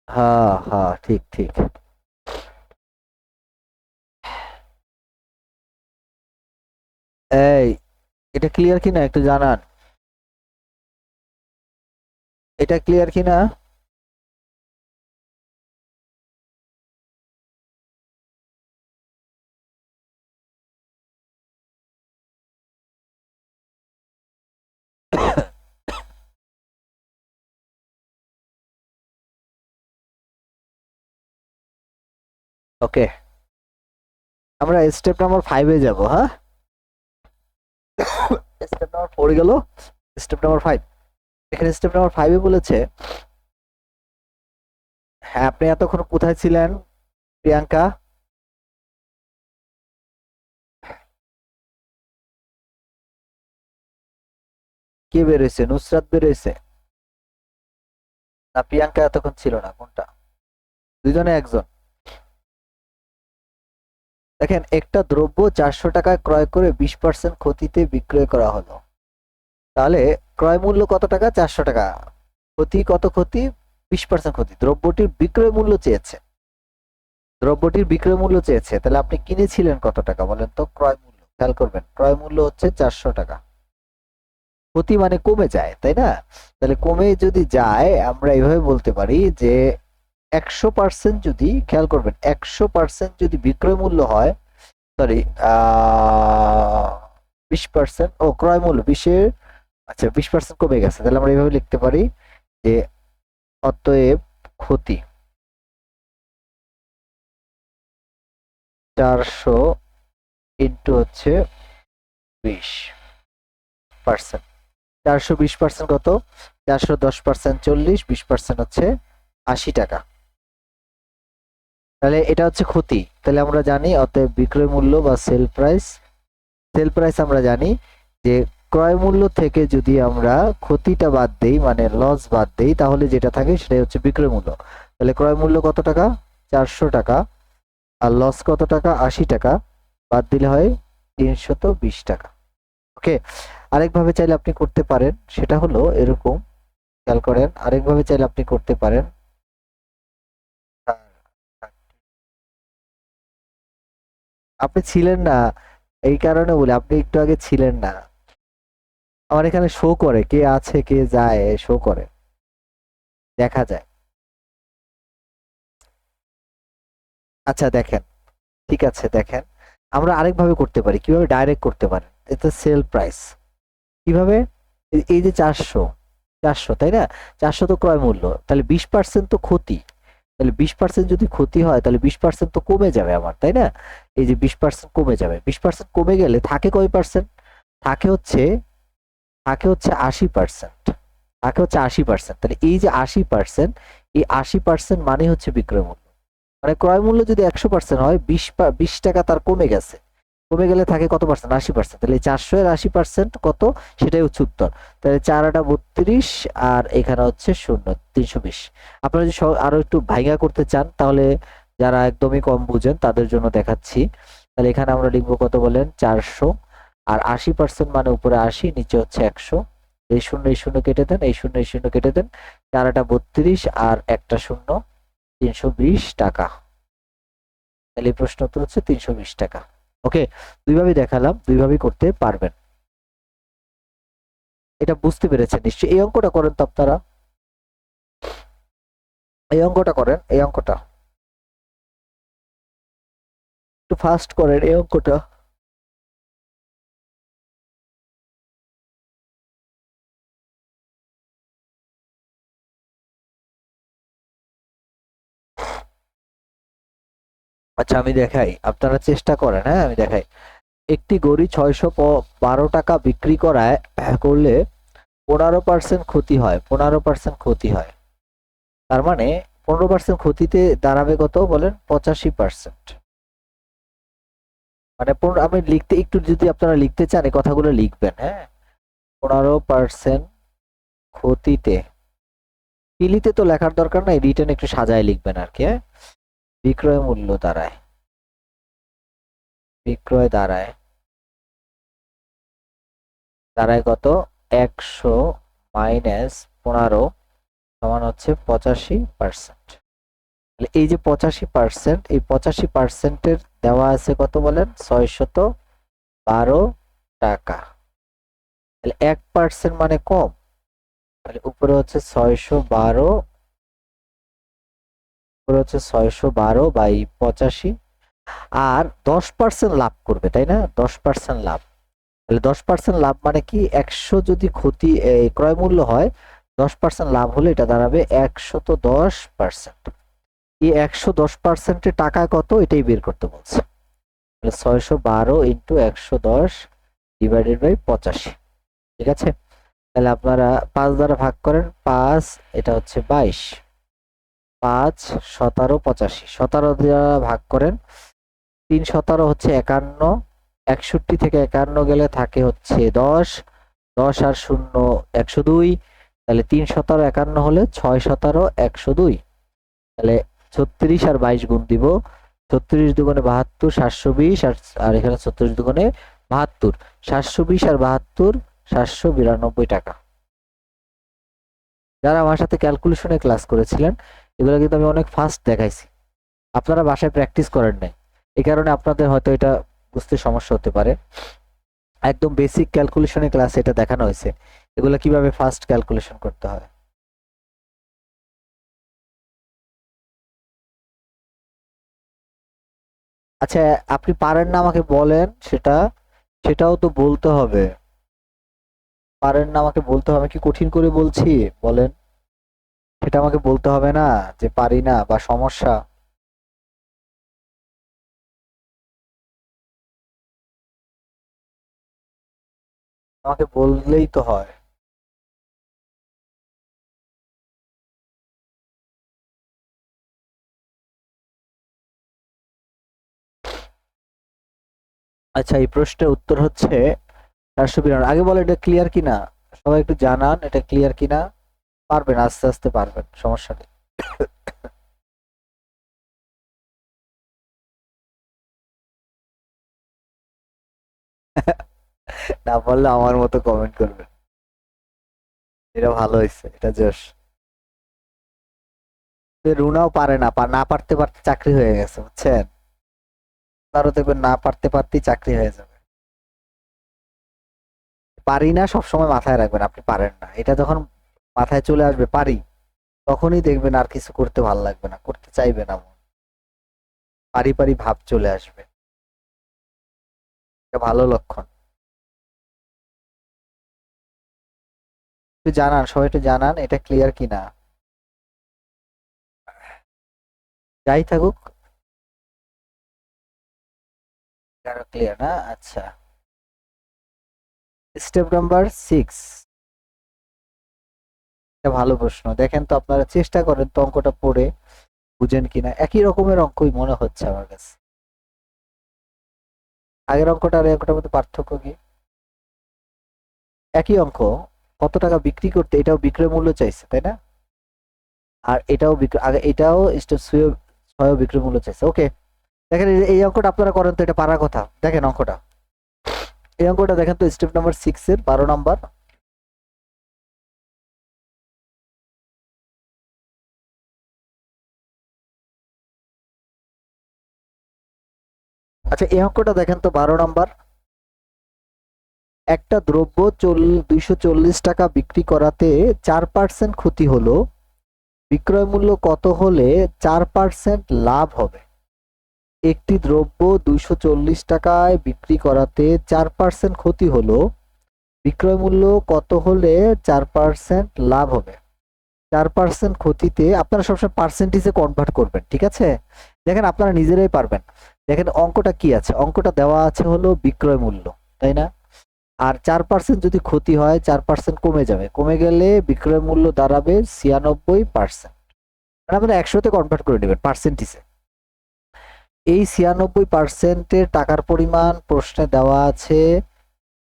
হ্যাঁ হ্যাঁ, ঠিক ঠিক। এই, এটা ক্লিয়ার কিনা একটু জানান, এটা ক্লিয়ার কিনা? ওকে, আমরা স্টেপ নাম্বার 5-এ যাব। হ্যাঁ, স্টেপ নাম্বার 4 গেল, স্টেপ নাম্বার 5। এখানে স্টেপ নাম্বার 5-এ বলেছে, হ্যাঁ আপনি এতক্ষণ কোথায় ছিলেন প্রিয়াঙ্কা? কে বেরোইছে? নুসরাত বেরোইছে না প্রিয়াঙ্কা এতক্ষণ ছিল না? কোনটা? দুইজনে একজন। দেখেন, একটা দ্রব্য 400 টাকায় ক্রয় করে 20% ক্ষতিতে বিক্রয় করা হলো। তাহলে ক্রয় মূল্য কত টাকা? 400 টাকা। ক্ষতি কত? ক্ষতি 20% ক্ষতি। দ্রব্যটির বিক্রয় মূল্য চেয়েছে, দ্রব্যটির বিক্রয় মূল্য চেয়েছে। তাহলে আপনি কিনেছিলেন কত টাকা বলেন তো? ক্রয় মূল্য খেয়াল করবেন, ক্রয় মূল্য হচ্ছে 400 টাকা। ক্ষতি মানে কমে যায়, তাই না? তাহলে কমে যদি যায়, আমরা এইভাবে বলতে পারি যে 100% যদি, খেয়াল করবেন, 100% যদি বিক্রয় মূল্য হয়, সরি 20%, ও ক্রয় মূল্য 20-এর, আচ্ছা 20% কমে গেছে। তাহলে আমরা এইভাবে লিখতে পারি যে অতএব ক্ষতি 400 ইন্টু হচ্ছে 20%। 420% কত? 410% 40, 20% হচ্ছে 80 টাকা। তাহলে এটা হচ্ছে ক্ষতি। তাহলে আমরা জানি অতএব বিক্রয় মূল্য বা সেল প্রাইস, সেল প্রাইস আমরা জানি যে ক্রয় মূল্য থেকে যদি আমরা ক্ষতিটা বাদ দেই, মানে লস বাদ দেই, তাহলে যেটা থাকে সেটাই হচ্ছে বিক্রয় মূল্য। তাহলে ক্রয় মূল্য কত টাকা? 400 টাকা। আর লস কত টাকা? 80 টাকা। বাদ দিলে হয় 320 টাকা। ওকে, আরেকভাবে চাইলে আপনি করতে পারেন, সেটা হলো এরকম, খেয়াল করেন, আরেকভাবে চাইলে আপনি করতে পারেন। আপনি ছিলেন না, এই কারণে বলি, আপনি একটু আগে ছিলেন না। আমার এখানে শো করে কে আছে কে যায়, শো করে, দেখা যায়। আচ্ছা দেখেন, ঠিক আছে দেখেন, আমরা আরেকভাবে করতে পারি। কিভাবে? ডাইরেক্ট করতে পারেন। এটা সেল প্রাইস। কিভাবে? এই যে 400, 400 তাই না? 400 তো ক্রয় মূল্য, তাহলে 20% তো ক্ষতি। তাহলে 20% যদি ক্ষতি হয়, তাহলে 20% তো কমে যাবে আমার, তাই না? এই যে 20% কমে যাবে, 20% কমে গেলে থাকে কয় পার্সেন্ট? থাকে হচ্ছে, থাকে হচ্ছে 80%। থাকে হচ্ছে 80%। তাহলে এই যে 80%, এই 80% মানে হচ্ছে বিক্রয় মূল্য। মানে ক্রয় মূল্য যদি 100% হয়, 20 টাকা তার কমে গেছে। কমে গেলে থাকে কত পার্সেন্ট? 80%। তাহলে 400 এর 80% কত? সেটাই হচ্ছে উত্তর। তাহলে 4 32, আর এখানে হচ্ছে 0, 320। আপনারা যদি আরো একটু ভাইঙ্গা করতে চান, তাহলে যারা একদমই কম বুঝেন তাদের জন্য দেখাচ্ছি। তাহলে এখানে আমরা লিখবো কত বলেন? 400। আর 80% মানে উপরে 80, নিচে হচ্ছে 100। এই শূন্য এই শূন্য কেটে দেন, এই শূন্য এই শূন্য কেটে দেন। 4 32 আর একটা শূন্য, 320 টাকা। তাহলে এই প্রশ্ন উত্তর হচ্ছে 320 টাকা। ওকে, দুইভাবেই দেখালাম, দুইভাবেই করতে পারবেন। এটা বুঝতে পেরেছেন নিশ্চয়ই? এই অঙ্কটা করেন তো আপনারা, এই অঙ্কটা করেন, এই অঙ্কটা একটু ফাস্ট করেন, এই অঙ্কটা। আচ্ছা আমি দেখাই, আপনারা চেষ্টা করেন। হ্যাঁ আমি দেখাই। একটি গড়ি 612 টাকা বিক্রি করলে 15% ক্ষতি হয়, 15% ক্ষতি হয়। তার মানে 15% ক্ষতিতে দাঁড়াবে কত বলেন? 85%। মানে আমি লিখতে একটু, যদি আপনারা লিখতে চান এই কথাগুলো লিখবেন। হ্যাঁ, 15% ক্ষতিতে, পিলিতে তো লেখার দরকার নাই, রিটেন একটু সাজায় লিখবেন আর কি। হ্যাঁ, বিক্রয় মূল্য দাঁড়ায়, বিক্রয় দাঁড়ায়, দাঁড়ায় কত? 100 মাইনাস 15 সমান হচ্ছে 85%। এই যে 85%, এই 85%-এর দেওয়া আছে কত বলেন? 612 টাকা। তাহলে 1% মানে কম। তাহলে উপরে হচ্ছে 612, উপরে হচ্ছে 612 বাই 85, আর 10% লাভ করবে, তাই না? 10% লাভ। তাহলে 10% লাভ মানে কি? 100 যদি ক্ষতি ক্রয় মূল্য হয়, 10% লাভ হলে এটা দাঁড়াবে 110%। এই 110% টাকায় কত এটাই বের করতে বলছে। 612 ইন্টু 110 ডিভাইডেড বাই 85। ঠিক আছে, তাহলে আপনারা 5 দ্বারা ভাগ করেন, 5 এটা হচ্ছে 22, 5 17 85, 17 দ্বারা ভাগ করেন, 3 17 হচ্ছে 51, 61 থেকে 51 গেলে থাকে হচ্ছে 10, 10 আর 0 102, তাহলে 3 17 51 হলে 6 17 102, তাহলে 36 আর 22 গুণ দিব, 36 দুগুণে 72, 720, আর এখানে 36 দুগুণে 72, 720 আর 72 792 টাকা। যারা আমার সাথে ক্যালকুলেশনে ক্লাস করেছিলেন এগুলো কিন্তু আমি অনেক ফাস্ট দেখাইছি, আপনারা বাসায় প্র্যাকটিস করেন নাই, এই কারণে আপনাদের হয়তো এটা বুঝতে সমস্যা হতে পারে। একদম বেসিক ক্যালকুলেশনের ক্লাসে এটা দেখানো হয়েছে, এগুলো কিভাবে ফাস্ট ক্যালকুলেশন করতে হয়। আচ্ছা, আপনি পারেন না আমাকে বলেন, সেটাও তো বলতে হবে। পারেন না আমাকে বলতে হবে, আমি কি কঠিন করে বলছি বলেন? সেটা আমাকে বলতে হবে না যে পারি না বা সমস্যা। আমাকে বললেই তো হয়। আচ্ছা, এই প্রশ্নের উত্তর হচ্ছে 492। আগে বলে এটা ক্লিয়ার কিনা, সবাই একটু জানান এটা ক্লিয়ার কিনা। পারবেন, আস্তে আস্তে পারবেন, সমস্যা নেই। না পারলে আমার মতো কমেন্ট করবেন, এটা ভালো হয়েছে, এটা জোশ। রুনাও পারে না, না পারতে পারতে চাকরি হয়ে গেছে বুঝছেন, তারও দেখবেন না পারতে পারতেই চাকরি হয়ে যাবে। পারি না সবসময় মাথায় রাখবেন, আপনি পারেন না, এটা যখন মাথায় চলে আসবে পারি, তখনই দেখবেন আর কিছু করতে ভালো লাগবে না, করতে চাইবে না মন, পারি পারি ভাব চলে আসবে, এটা ভালো লক্ষণ। একটু জানান, সবাই একটু জানান এটা ক্লিয়ার কিনা। যাই থাকুক, ক্লিয়ার না? আচ্ছা, স্টেপ নাম্বার 6, এটা ভালো প্রশ্ন, দেখেন তো আপনারা চেষ্টা করেন তো অঙ্কটা পড়ে বুঝেন কিনা, একই রকমের অঙ্কই মনে হচ্ছে আমার কাছে। আগের অঙ্কটা আর এই অঙ্কটার মধ্যে পার্থক্য কি? একই অঙ্ক, কত টাকা বিক্রি করতে, এটাও বিক্রয় মূল্য চাইছে তাই না, আর এটাও আগে এটাও স্টেপ 6 বিক্রয় মূল্য চাইছে। ওকে, দেখেন এই অঙ্কটা আপনারা করেন তো, এটা পারার কথা। দেখেন অঙ্কটা, এই অঙ্কটা দেখেন তো, স্টেপ নাম্বার 6 এর 12 নাম্বার। আচ্ছা, এই অঙ্কটা দেখেন তো 12 নাম্বার। একটা দ্রব্য 240 টাকা বিক্রি করাতে 4% ক্ষতি হলো, বিক্রয় মূল্য কত হলে 4% লাভ হবে? একটি দ্রব্য 240 টাকায় বিক্রি করাতে 4% ক্ষতি হলো, বিক্রয় মূল্য কত হলে 4% লাভ হবে? 4% ক্ষতিতে আপনারা সবসময় পার্সেন্টেজে কনভার্ট করবেন, ঠিক আছে? দেখেন আপনারা নিজেরাই পারবেন। দেখেন অঙ্কটা কি আছে, অঙ্কটা দেওয়া আছে হলো বিক্রয় মূল্য, তাই না? আর 4% যদি ক্ষতি হয় 4% কমে যাবে, কমে গেলে বিক্রয় মূল্য দাঁড়াবে 96%। মানে আপনারা 100-তে কনভার্ট করে নেবেন পার্সেন্টেজে। এই 96%-এর টাকার পরিমাণ প্রশ্নে দেওয়া আছে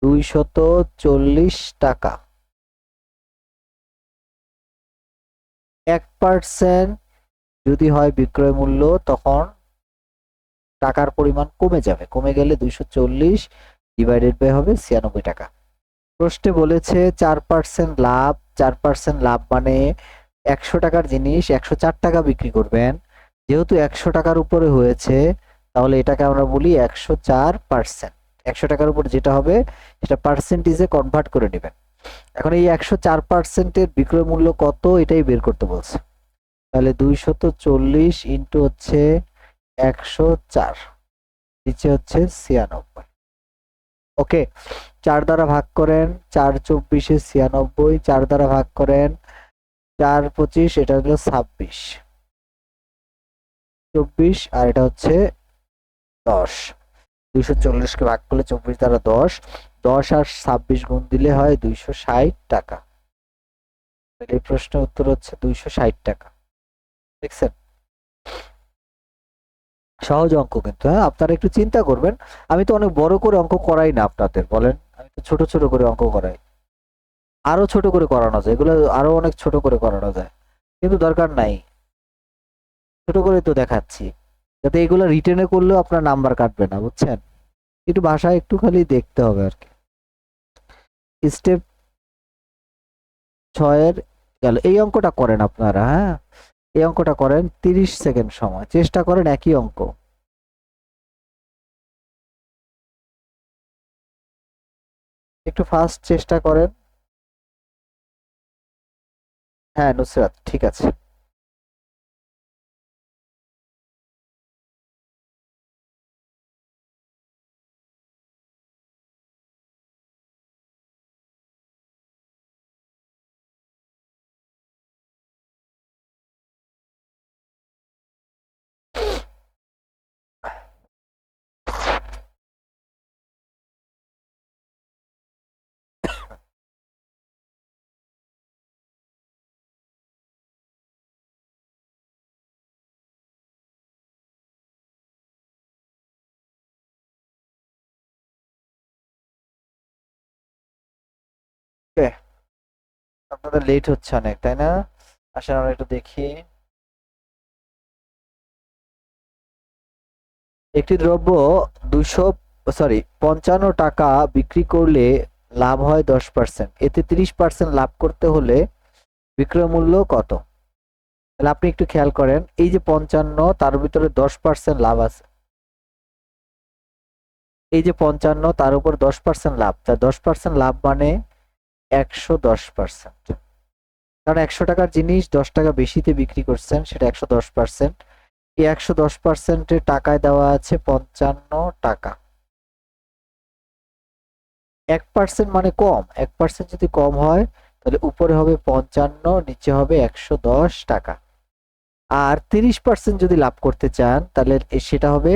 240 টাকা। 1% যদি হয় বিক্রয় মূল্য, তখন টাকার পরিমাণ কমে যাবে, কমে গেলে 240 ডিভাইডেড বাই হবে 96 টাকা। প্রশ্নে বলেছে 4% লাভ, 4% লাভ মানে 100 টাকার জিনিস 104 টাকা বিক্রি করবেন, যেহেতু 100 টাকার উপরে হয়েছে তাহলে এটাকে আমরা বলি 104%। 100 টাকার উপর যেটা হবে সেটা পার্সেন্টেজে কনভার্ট করে নেবেন। এখন এই 104%-এর বিক্রয় মূল্য কত এটাই বের করতে বলছে, তাহলে 240 ইন্টু হচ্ছে 104, নিচে হচ্ছে 96। ওকে, 4 দ্বারা ভাগ করেন, 4 24-এ 96, 4 দ্বারা ভাগ করেন 4 25, এটা হলো 26। 24 আর এটা হচ্ছে 10। 240-কে ভাগ করলে 24 দ্বারা 10, 10 আর 26 গুণ দিলে হয় 260 টাকা। এই প্রশ্নের উত্তর হচ্ছে 260 টাকা। দেখছেন, সহজ অঙ্ক কিন্তু। হ্যাঁ, আপনারা একটু চিন্তা করবেন। আমি তো অনেক বড় করে অঙ্ক করাই না আপনাদের, বলেন, আমি তো ছোট ছোট করে অঙ্ক করাই। আরো ছোট করে করানো যায়, এগুলো আরো অনেক ছোট করে করানো যায়, কিন্তু দরকার নাই, ছোট করে তো দেখাচ্ছি, যাতে এগুলো রিটেনে করলেও আপনার নাম্বার কাটবে না, বুঝছেন। একটু ভাষায় একটু খালি দেখতে হবে আর কি। স্টেপ 6-এর গেল। এই অঙ্কটা করেন আপনারা, হ্যাঁ, এই অঙ্কটা করেন, 30 সেকেন্ড সময়, চেষ্টা করেন একই অঙ্ক, একটু ফাস্ট চেষ্টা করেন। হ্যাঁ নুসরাত, ঠিক আছে। ওকে, আপনাদের লেট হচ্ছে অনেক, তাই না? আসেন আমরা একটু দেখি। একটি দ্রব্য 55 টাকা বিক্রি করলে লাভ হয় 10%, এতে 30% লাভ করতে হলে বিক্রয় মূল্য কত? তাহলে আপনি একটু খেয়াল করেন, এই যে 55, তার ভিতরে 10% লাভ আছে, এই যে 55 তার উপর 10% লাভ, তা 10% লাভ মানে 110%। কারণ 100 টাকার জিনিস 10 টাকা বেশিতে বিক্রি করছেন, সেটা 110%। এই 110%-এর টাকায় দেওয়া আছে 55 টাকা। 1% মানে কম, 1% যদি কম হয় তাহলে উপরে হবে 55, নিচে হবে 110 টাকা। আর 30% যদি লাভ করতে চান তাহলে সেটা হবে,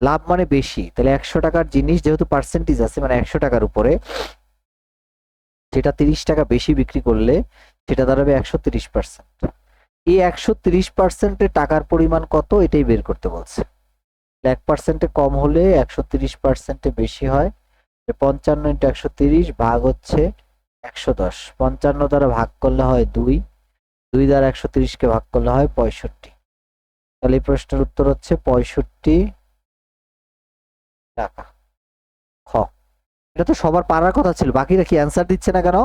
লাভ মানে বেশি, তাহলে 100 টাকার জিনিস যেহেতু পার্সেন্টেজ আছে, মানে 100 টাকার উপরে, সেটা 30 টাকা বেশি বিক্রি করলে সেটা দাঁড়াবে 130%। এই 130%-এর টাকার পরিমাণ কত, এটাই বের করতে বলছে। 1%-এ কম হলে 130%-এ বেশি হয়। 55 ইন্টু 130 ভাগ হচ্ছে 110, 55 দ্বারা ভাগ করলে হয় 2, 2 দ্বারা 130-কে ভাগ করলে হয় 65। তাহলে এই প্রশ্নের উত্তর হচ্ছে 65 টাকা। খ। এটা তো সবার পারার কথা ছিল, বাকিরা কি অ্যান্সার দিচ্ছে না কেন?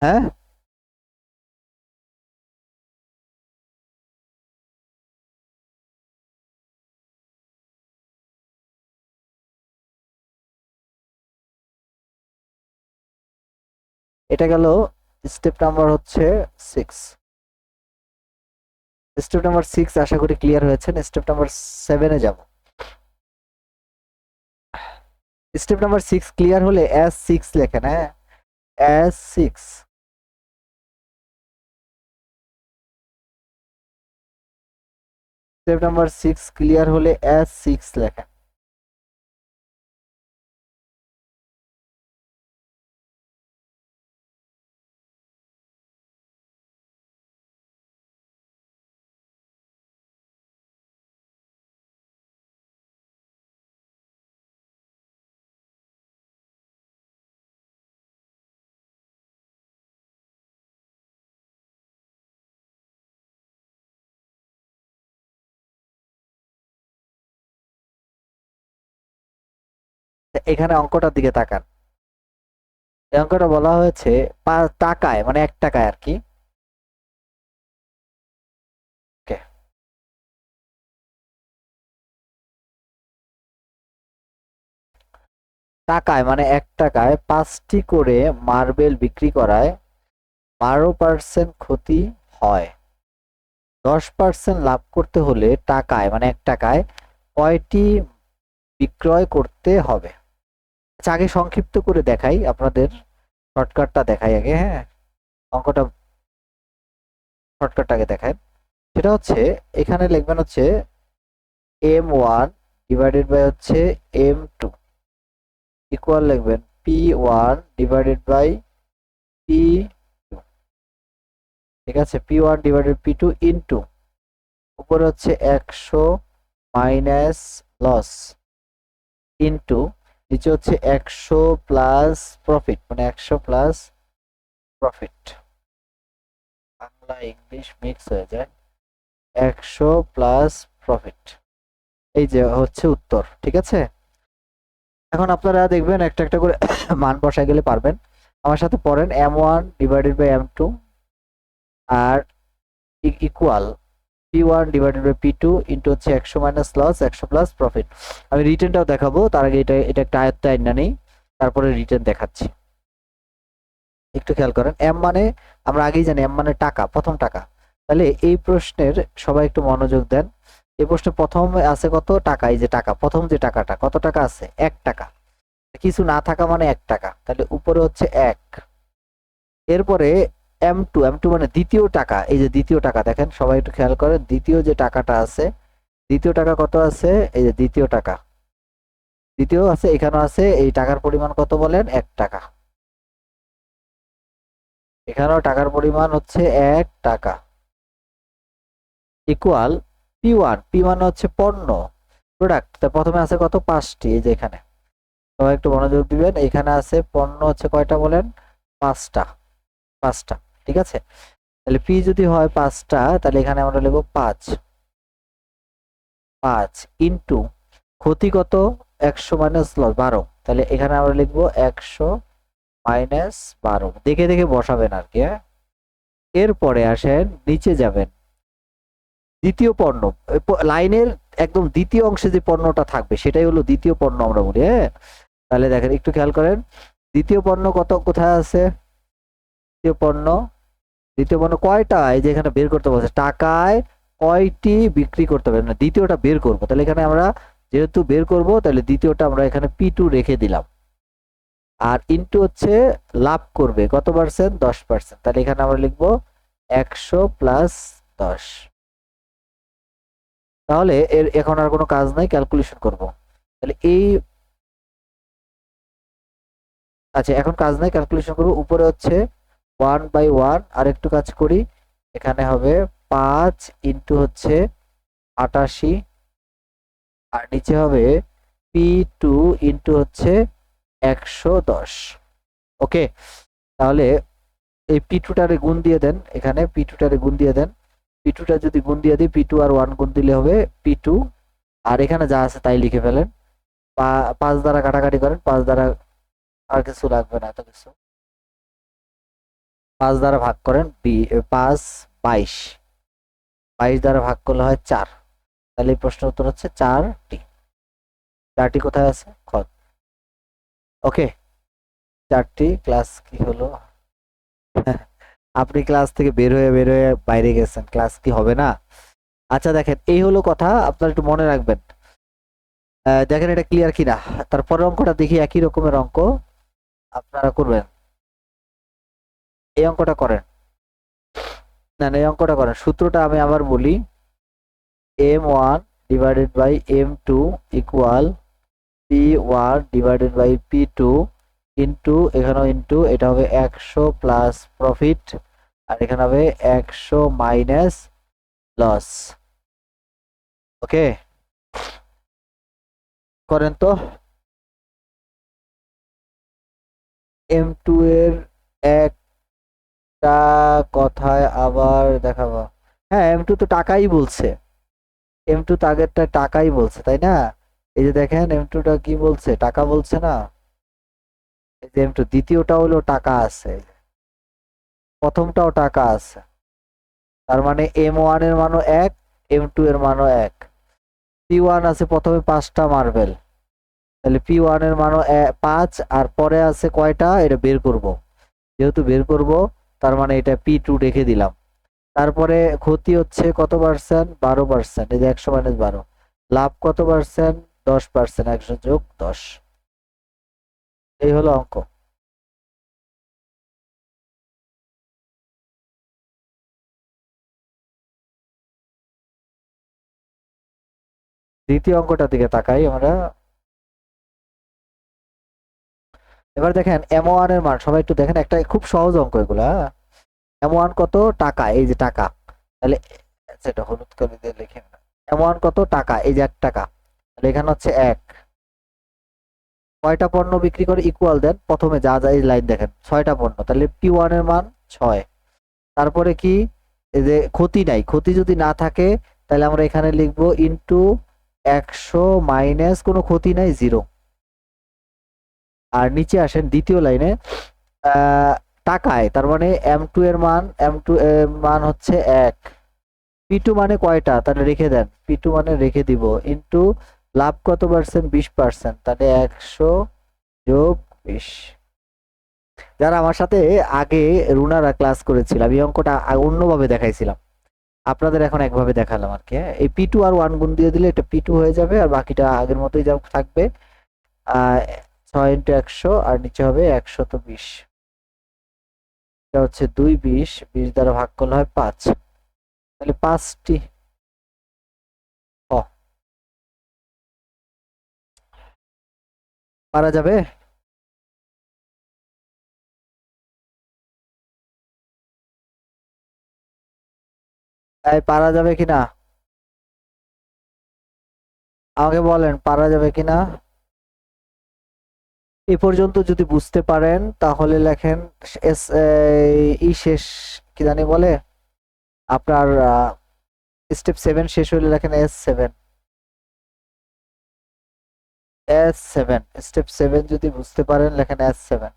হ্যাঁ, এটা গেল স্টেপ নাম্বার হচ্ছে 6। স্টেপ নাম্বার 6 আশা করি ক্লিয়ার হয়েছে। স্টেপ নাম্বার 7-এ যাব। স্টেপ নাম্বার 6 ক্লিয়ার হলে S6 লেখেন, হ্যাঁ, S6। স্টেপ নাম্বার 6 ক্লিয়ার হলে S6 লেখেন। এখানে অঙ্কটার দিকে তাকান। এই অঙ্কটা বলা হয়েছে টাকায়, মানে 1 টাকায় আর কি। ওকে, টাকায় মানে 1 টাকায় 5টি করে মার্বেল বিক্রি করায় 12% ক্ষতি হয়। 10% লাভ করতে হলে টাকায় মানে 1 টাকায় কয়টি বিক্রয় করতে হবে? আচ্ছা, আগে সংক্ষিপ্ত করে দেখাই আপনাদের, শর্টকাটটা দেখাই আগে, হ্যাঁ, অঙ্কটা শর্টকাটটাকে দেখাই। সেটা হচ্ছে এখানে লিখবেন হচ্ছে M1 ডিভাইডেড বাই হচ্ছে M2 ইকুয়াল লিখবেন P1 ডিভাইডেড বাই P2, ঠিক আছে, P1 ডিভাইডেড P2 ইনটু উপরে হচ্ছে 100 মাইনাস লস ইনটু নিচে হচ্ছে 100 প্লাস প্রফিট, মানে 100 plus profit, Bangla English mix হয়ে যায়, 100 প্লাস প্রফিট। এই যে হচ্ছে উত্তর, ঠিক আছে। এখন আপনারা দেখবেন একটা একটা করে মান বসায় গেলে পারবেন। আমার সাথে পড়েন M1 ডিভাইডেড বাই M2 আর equal P1 divided by P2 into হচ্ছে 100 মাইনাস লস 100 প্লাস প্রফিট। আমি রিটেনটাও দেখাবো, তার আগে এটা এটা একটা আয়ত্ত আইনা নেই, তারপরে রিটেন দেখাচ্ছি। একটু খেয়াল করেন, এম মানে আমরা আগেই জানি এম মানে টাকা, প্রথম টাকা। তাহলে এই প্রশ্নের সবাই একটু মনোযোগ দেন। এই প্রশ্নে প্রথম আছে কত টাকা, এই যে টাকা, প্রথম যে টাকাটা কত টাকা আছে 1 টাকা, কিছু না থাকা মানে 1 টাকা, তাহলে উপরে হচ্ছে 1। এরপরে M2 মানে দ্বিতীয় টাকা, এই যে দ্বিতীয় টাকা দেখেন সবাই একটু খেয়াল করেন, দ্বিতীয় যে টাকাটা আছে, দ্বিতীয় টাকা কত আছে, এই যে দ্বিতীয় টাকা, দ্বিতীয় আছে এখানে আছে, এই টাকার পরিমাণ কত বলেন 1 টাকা, এখানেও টাকার পরিমাণ হচ্ছে 1 টাকা ইকুয়াল P1 মানে হচ্ছে পণ্য, প্রোডাক্ট। তা প্রথমে আছে কত 5টি, এই যে এখানে সবাই একটু মনোযোগ দিবেন, এখানে আছে পণ্য হচ্ছে কয়টা বলেন 5টা, 5টা, ঠিক আছে। তাহলে পি যদি হয় 5টা, তাহলে এখানে আমরা লিখবো 5 ইনটু ক্ষতি কত 100 মাইনাস লস 12, তাহলে এখানে আমরা লিখবো 100 মাইনাস 12, দেখে দেখে বসাবেন আর কি, হ্যাঁ। এরপরে আসেন নিচে যাবেন, দ্বিতীয় পণ্য লাইনের একদম দ্বিতীয় অংশে যে পণ্যটা থাকবে সেটাই হলো দ্বিতীয় পণ্য আমরা বলি, হ্যাঁ। তাহলে দেখেন একটু খেয়াল করেন, দ্বিতীয় পণ্য কত কোথায় আছে, দ্বিতীয় পণ্য, দ্বিতীয় পণ্য কয়টা, এই যে এখানে বের করতে বলছে টাকায় কয়টি বিক্রি করতে হবে, না দ্বিতীয়টা বের করবো, তাহলে এখানে আমরা যেহেতু বের করব তাহলে দ্বিতীয়টা আমরা এখানে P2 রেখে দিলাম। আর ইনটু হচ্ছে লাভ করবে কত পার্সেন্ট 10%, তাহলে এখানে আমরা লিখবো 100 প্লাস 10। তাহলে এর এখন আর কোনো কাজ নাই, ক্যালকুলেশন করব। তাহলে এই আচ্ছা এখন কাজ নাই, ক্যালকুলেশন করব। উপরে হচ্ছে 1/1, আর একটু কাজ করি, এখানে হবে 5 ইনটু হচ্ছে 88, আর নিচে হবে P2 ইনটু হচ্ছে 110। ওকে, তাহলে এই P2টারে গুণ দিয়ে দেন, এখানে P2টারে গুণ দিয়ে দেন, P2টা যদি গুণ দিয়ে দিই P2 আর 1 গুণ দিলে হবে P2, আর এখানে যা আছে তাই লিখে ফেলেন, 5 দ্বারা কাটাকাটি করেন, 5 দ্বারা, আর কিছু লাগবে না, এত কিছু 5 দ্বারা ভাগ করেন, 5 22, 22 দ্বারা ভাগ করলে হয় 4, তাহলে এই প্রশ্নের উত্তর হচ্ছে 4টি। 4টি কোথায় আছে খ। ওকে, 4টি। ক্লাস কি হলো আপনি ক্লাস থেকে বের হয়ে বাইরে গেছেন, ক্লাস কি হবে না? আচ্ছা দেখেন এই হলো কথা, আপনারা একটু মনে রাখবেন। দেখেন এটা ক্লিয়ার কিনা, তারপরের অঙ্কটা দেখি, একই রকমের অঙ্ক আপনারা করবেন। এই অঙ্কটা করেন, না না এই অঙ্কটা করেন, সূত্রটা আমি আবার বলি, M1 divided by M2 equal P1 divided by P2 into, এখানেও ইনটু, এটা হবে 100 প্লাস প্রফিট, আর এখানে হবে 100 মাইনাস লস। ওকে, করেন তো। M2 এর একটা কথায় আবার দেখাবো, হ্যাঁ M2 তো টাকাই বলছে, M2 তো আগেরটা টাকাই বলছে তাই না, এই যে দেখেন M2টা কি বলছে, টাকা বলছে না, এই যে M2 দ্বিতীয়টা হলো টাকা আছে, প্রথমটাও টাকা আছে, তার মানে M1 এর মানও 1, M2 এর মানও 1। P1 আছে প্রথমে 5টা মার্বেল, তাহলে P1 এর মানও 5, আর পরে আছে কয়টা এটা বের করব, যেহেতু বের করব তার মানে এটা P2 রেখে দিলাম। তারপরে ক্ষতি হচ্ছে কত পার্সেন্ট 12%, এই যে 100 মাইনাস 12, লাভ কত পার্সেন্ট 10%, 100 যোগ 10, এই হলো অঙ্ক। দ্বিতীয় অঙ্কটার দিকে তাকাই আমরা। এবার দেখেন M1 এর মান, সবাই একটু দেখেন, একটা খুব সহজ অঙ্ক এগুলা। M1 কত? টাকা, এই যে টাকা। তাহলে সেটা হলুদ করে দিয়ে লিখে না। M1 কত? টাকা, এই যে 1 টাকা। তাহলে এখানে হচ্ছে 1। কয়টা পণ্য বিক্রি করে ইকুয়াল দেন, প্রথমে যা যা এই লাইন দেখেন, 6টা পণ্য, তাহলে P1 এর মান 6। তারপরে কি, এই যে ক্ষতি নাই, ক্ষতি যদি না থাকে তাহলে আমরা এখানে লিখবো ইনটু 100 মাইনাস কোনো ক্ষতি নাই 0। আর নিচে আসেন দ্বিতীয় লাইনে, আহ, টাকায়, তার মানে M2 এর মান, M2 এর মান হচ্ছে 1। P2 মানে কয়টা, তাহলে রেখে দেন, P2 মানে রেখে দিব, ইনটু লাভ কত পার্সেন্ট, 20%, তাহলে 100 যোগ 20। যারা আমার সাথে আগে রুনারা ক্লাস করেছিল, আমি অঙ্কটা অন্যভাবে দেখাইছিলাম, আপনাদের এখন একভাবে দেখালাম আর কি। হ্যাঁ, এই P2 আর 1 গুণ দিয়ে দিলে এটা P2 হয়ে যাবে, আর বাকিটা আগের মতোই যা থাকবে। 6 ইন্টু 100, আর নিচে হবে 120। এটা হচ্ছে 2, 20, 20 দ্বারা ভাগ করলে হয় 5, তাহলে 5টি। ও, পারা যাবে? তাই পারা যাবে কিনা আমাকে বলেন, পারা যাবে কিনা? এই পর্যন্ত যদি বুঝতে পারেন তাহলে লেখেন এস, ই শেষ, কি জানি বলে আপনার, স্টেপ 7 শেষ হলে লেখেন S7। S7, স্টেপ 7 যদি বুঝতে পারেন লেখেন S7।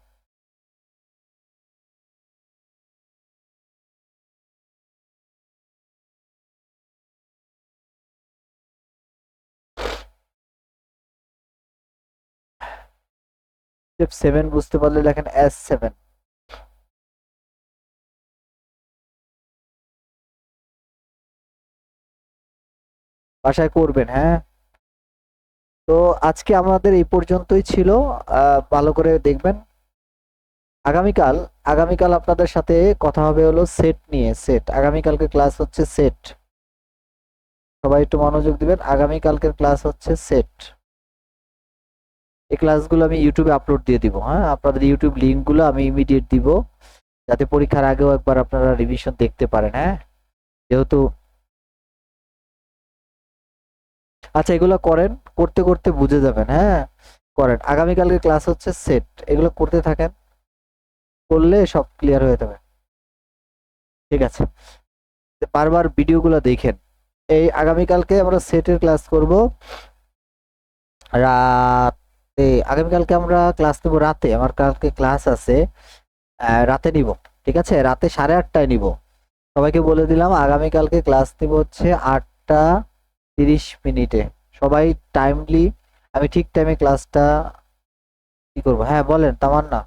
স্টেপ 7 বুঝতে পারলে লেখেন S7। বাসায় করবেন, হ্যাঁ। তো আজকে আমাদের এই পর্যন্তই ছিল। ভালো করে দেখবেন। আগামীকাল, আগামীকাল আপনাদের সাথে কথা হবে হলো সেট নিয়ে। সেট, আগামীকালকে ক্লাস হচ্ছে সেট। সবাই একটু মনোযোগ দিবেন, আগামীকালকের ক্লাস হচ্ছে সেট। এই ক্লাসগুলো আমি ইউটিউবে আপলোড দিয়ে দিব। হ্যাঁ, আপনাদের ইউটিউব লিঙ্কগুলো আমি ইমিডিয়েট দিব, যাতে পরীক্ষার আগেও একবার আপনারা রিভিশন দেখতে পারেন। হ্যাঁ, যেহেতু, আচ্ছা এগুলো করেন, করতে করতে বুঝে যাবেন। হ্যাঁ, করেন। আগামীকালকে ক্লাস হচ্ছে সেট, এগুলো করতে থাকেন, করলে সব ক্লিয়ার হয়ে যাবে। ঠিক আছে, বারবার ভিডিওগুলো দেখেন। এই আগামীকালকে আমরা সেটের ক্লাস করব রাতে। আগামীকালকে আমরা ক্লাস নেব রাতে, আমার কালকে ক্লাস আছে, রাতে নিব। ঠিক আছে, রাতে 8:30টায় নিব। সবাইকে বলে দিলাম আগামীকালকে ক্লাস নিব হচ্ছে 8টা 30 মিনিটে। সবাই টাইমলি, আমি ঠিক টাইমে ক্লাসটা কি করবো। হ্যাঁ বলেন তামান্না।